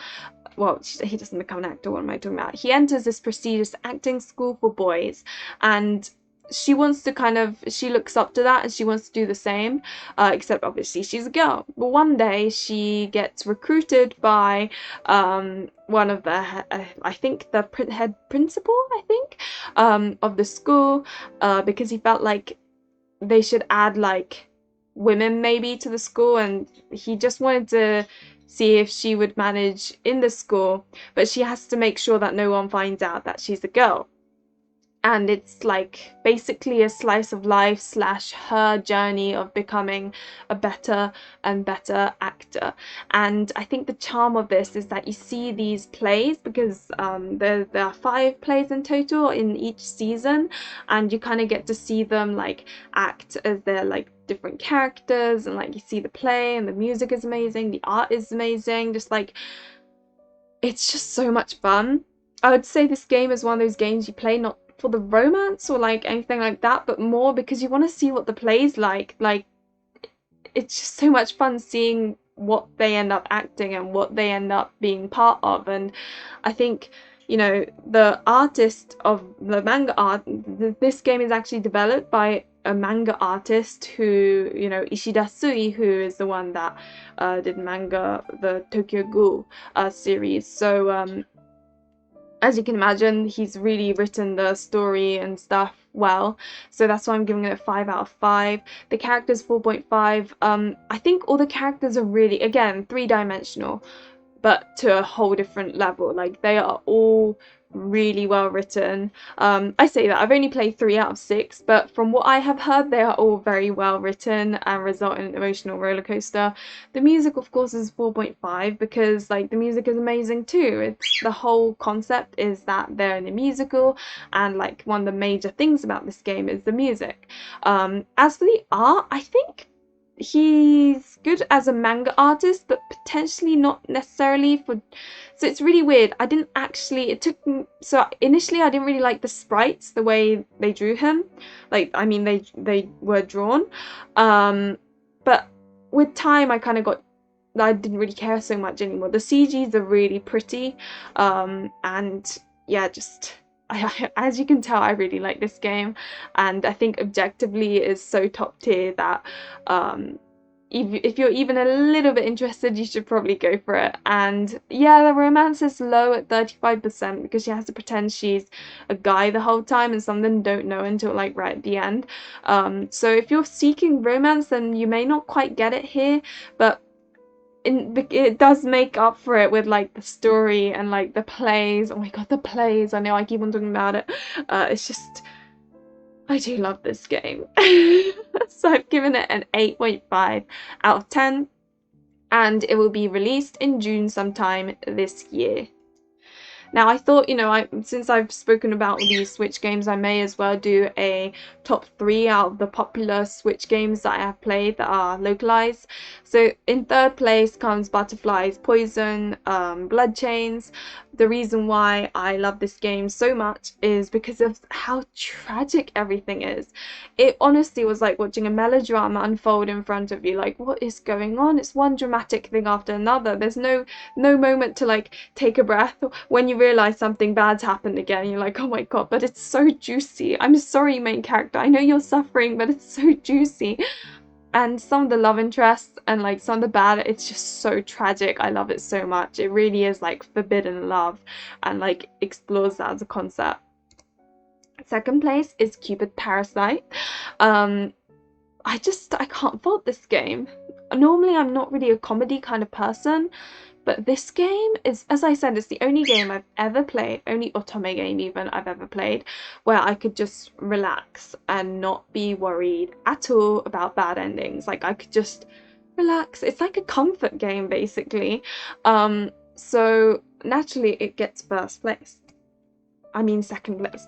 Well, he doesn't become an actor, what am I talking about? He enters this prestigious acting school for boys, and she wants to kind of, she looks up to that and she wants to do the same, except obviously she's a girl. But one day she gets recruited by one of the, I think the head principal, I think, of the school, because he felt like they should add like women maybe to the school, and he just wanted to see if she would manage in the school, but she has to make sure that no one finds out that she's a girl. And it's like basically a slice of life slash her journey of becoming a better and better actor. And I think the charm of this is that you see these plays, because there are 5 plays in total in each season, and you kind of get to see them like act as their like different characters, and like you see the play, and the music is amazing, the art is amazing, just like it's just so much fun. I would say this game is one of those games you play not for the romance or like anything like that, but more because you want to see what the play's like it's just so much fun seeing what they end up acting and what they end up being part of. And I think, you know, the artist of the manga art, this game is actually developed by a manga artist who, you know, Ishida Sui, who is the one that did manga, the Tokyo Ghoul series. So as you can imagine, he's really written the story and stuff well, so that's why I'm giving it a 5 out of 5. The characters 4.5. I think all the characters are really, again, 3-dimensional, but to a whole different level. Like, they are all really well written. I say that I've only played 3 out of 6, but from what I have heard, they are all very well written and result in an emotional roller coaster. The music, of course, is 4.5 because like the music is amazing too. It's the whole concept is that they're in a musical, and like one of the major things about this game is the music. As for the art, I think he's good as a manga artist, but potentially not necessarily for. So it's really weird. I didn't actually. It took. So initially, I didn't really like the sprites, the way they drew him. Like, I mean, they were drawn, but with time, I kind of got. I didn't really care so much anymore. The CGs are really pretty, and yeah, just. As you can tell, I really like this game, and I think objectively it is so top tier that if you're even a little bit interested, you should probably go for it. And yeah, the romance is low at 35% because she has to pretend she's a guy the whole time, and some of them don't know until like right at the end. So if you're seeking romance, then you may not quite get it here, but it does make up for it with like the story and like the plays. Oh my god, the plays! I know I keep on talking about it. It's just, I do love this game. So I've given it an 8.5 out of 10, and it will be released in June sometime this year. Now I thought, you know, since I've spoken about these Switch games, I may as well do a top 3 out of the popular Switch games that I have played that are localized. So in third place comes Butterflies Poison, Blood Chains. The reason why I love this game so much is because of how tragic everything is. It honestly was like watching a melodrama unfold in front of you. Like, what is going on? It's one dramatic thing after another. There's no moment to like take a breath. When you realize something bad's happened again, you're like, oh my god, but it's so juicy. I'm sorry, main character, I know you're suffering, but it's so juicy. And some of the love interests and like some of the bad, it's just so tragic. I love it so much. It really is like forbidden love and like explores that as a concept. Second place is Cupid Parasite. I can't fault this game. Normally I'm not really a comedy kind of person, but this game is, as I said, it's the only game I've ever played, only otome game even I've ever played, where I could just relax and not be worried at all about bad endings. Like, I could just relax. It's like a comfort game, basically. So naturally it gets first place. I mean second place.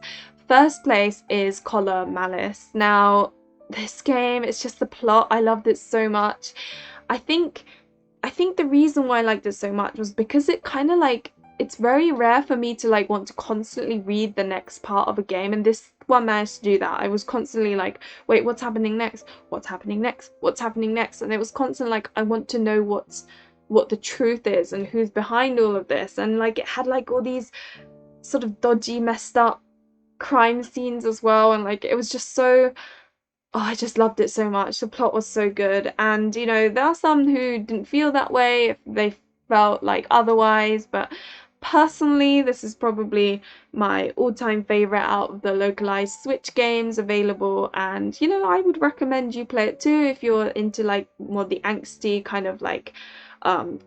First place is Collar Malice. Now, this game, it's just the plot. I loved it so much. I think the reason why I liked it so much was because it kind of like, it's very rare for me to like want to constantly read the next part of a game, and this one managed to do that. I was constantly like, wait, what's happening next? What's happening next? What's happening next? And it was constantly like, I want to know what the truth is and who's behind all of this. And like, it had like all these sort of dodgy, messed up crime scenes as well, and like, it was just so, oh, I just loved it so much. The plot was so good, and you know, there are some who didn't feel that way if they felt like otherwise, but personally this is probably my all-time favorite out of the localized Switch games available. And you know, I would recommend you play it too if you're into like more the angsty kind of like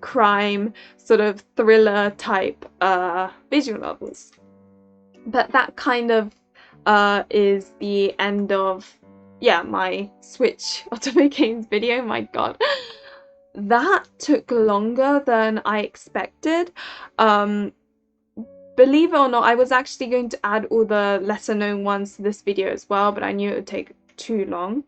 crime sort of thriller type visual novels. But that kind of is the end of, yeah, my Switch otome games video. My god, that took longer than I expected. Believe it or not, I was actually going to add all the lesser known ones to this video as well, but I knew it would take too long.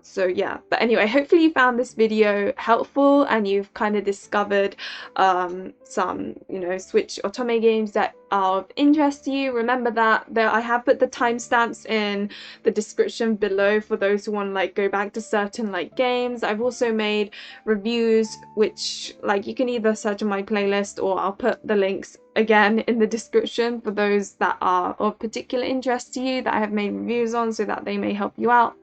So yeah, but anyway, hopefully you found this video helpful and you've kind of discovered some, you know, Switch otome games that are of interest to you. Remember that I have put the timestamps in the description below for those who want to like go back to certain like games. I've also made reviews which like you can either search on my playlist, or I'll put the links again in the description for those that are of particular interest to you that I have made reviews on, so that they may help you out.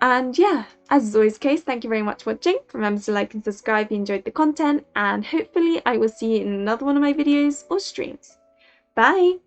And yeah, as is always the case, thank you very much for watching. Remember to like and subscribe if you enjoyed the content, and hopefully I will see you in another one of my videos or streams. Bye!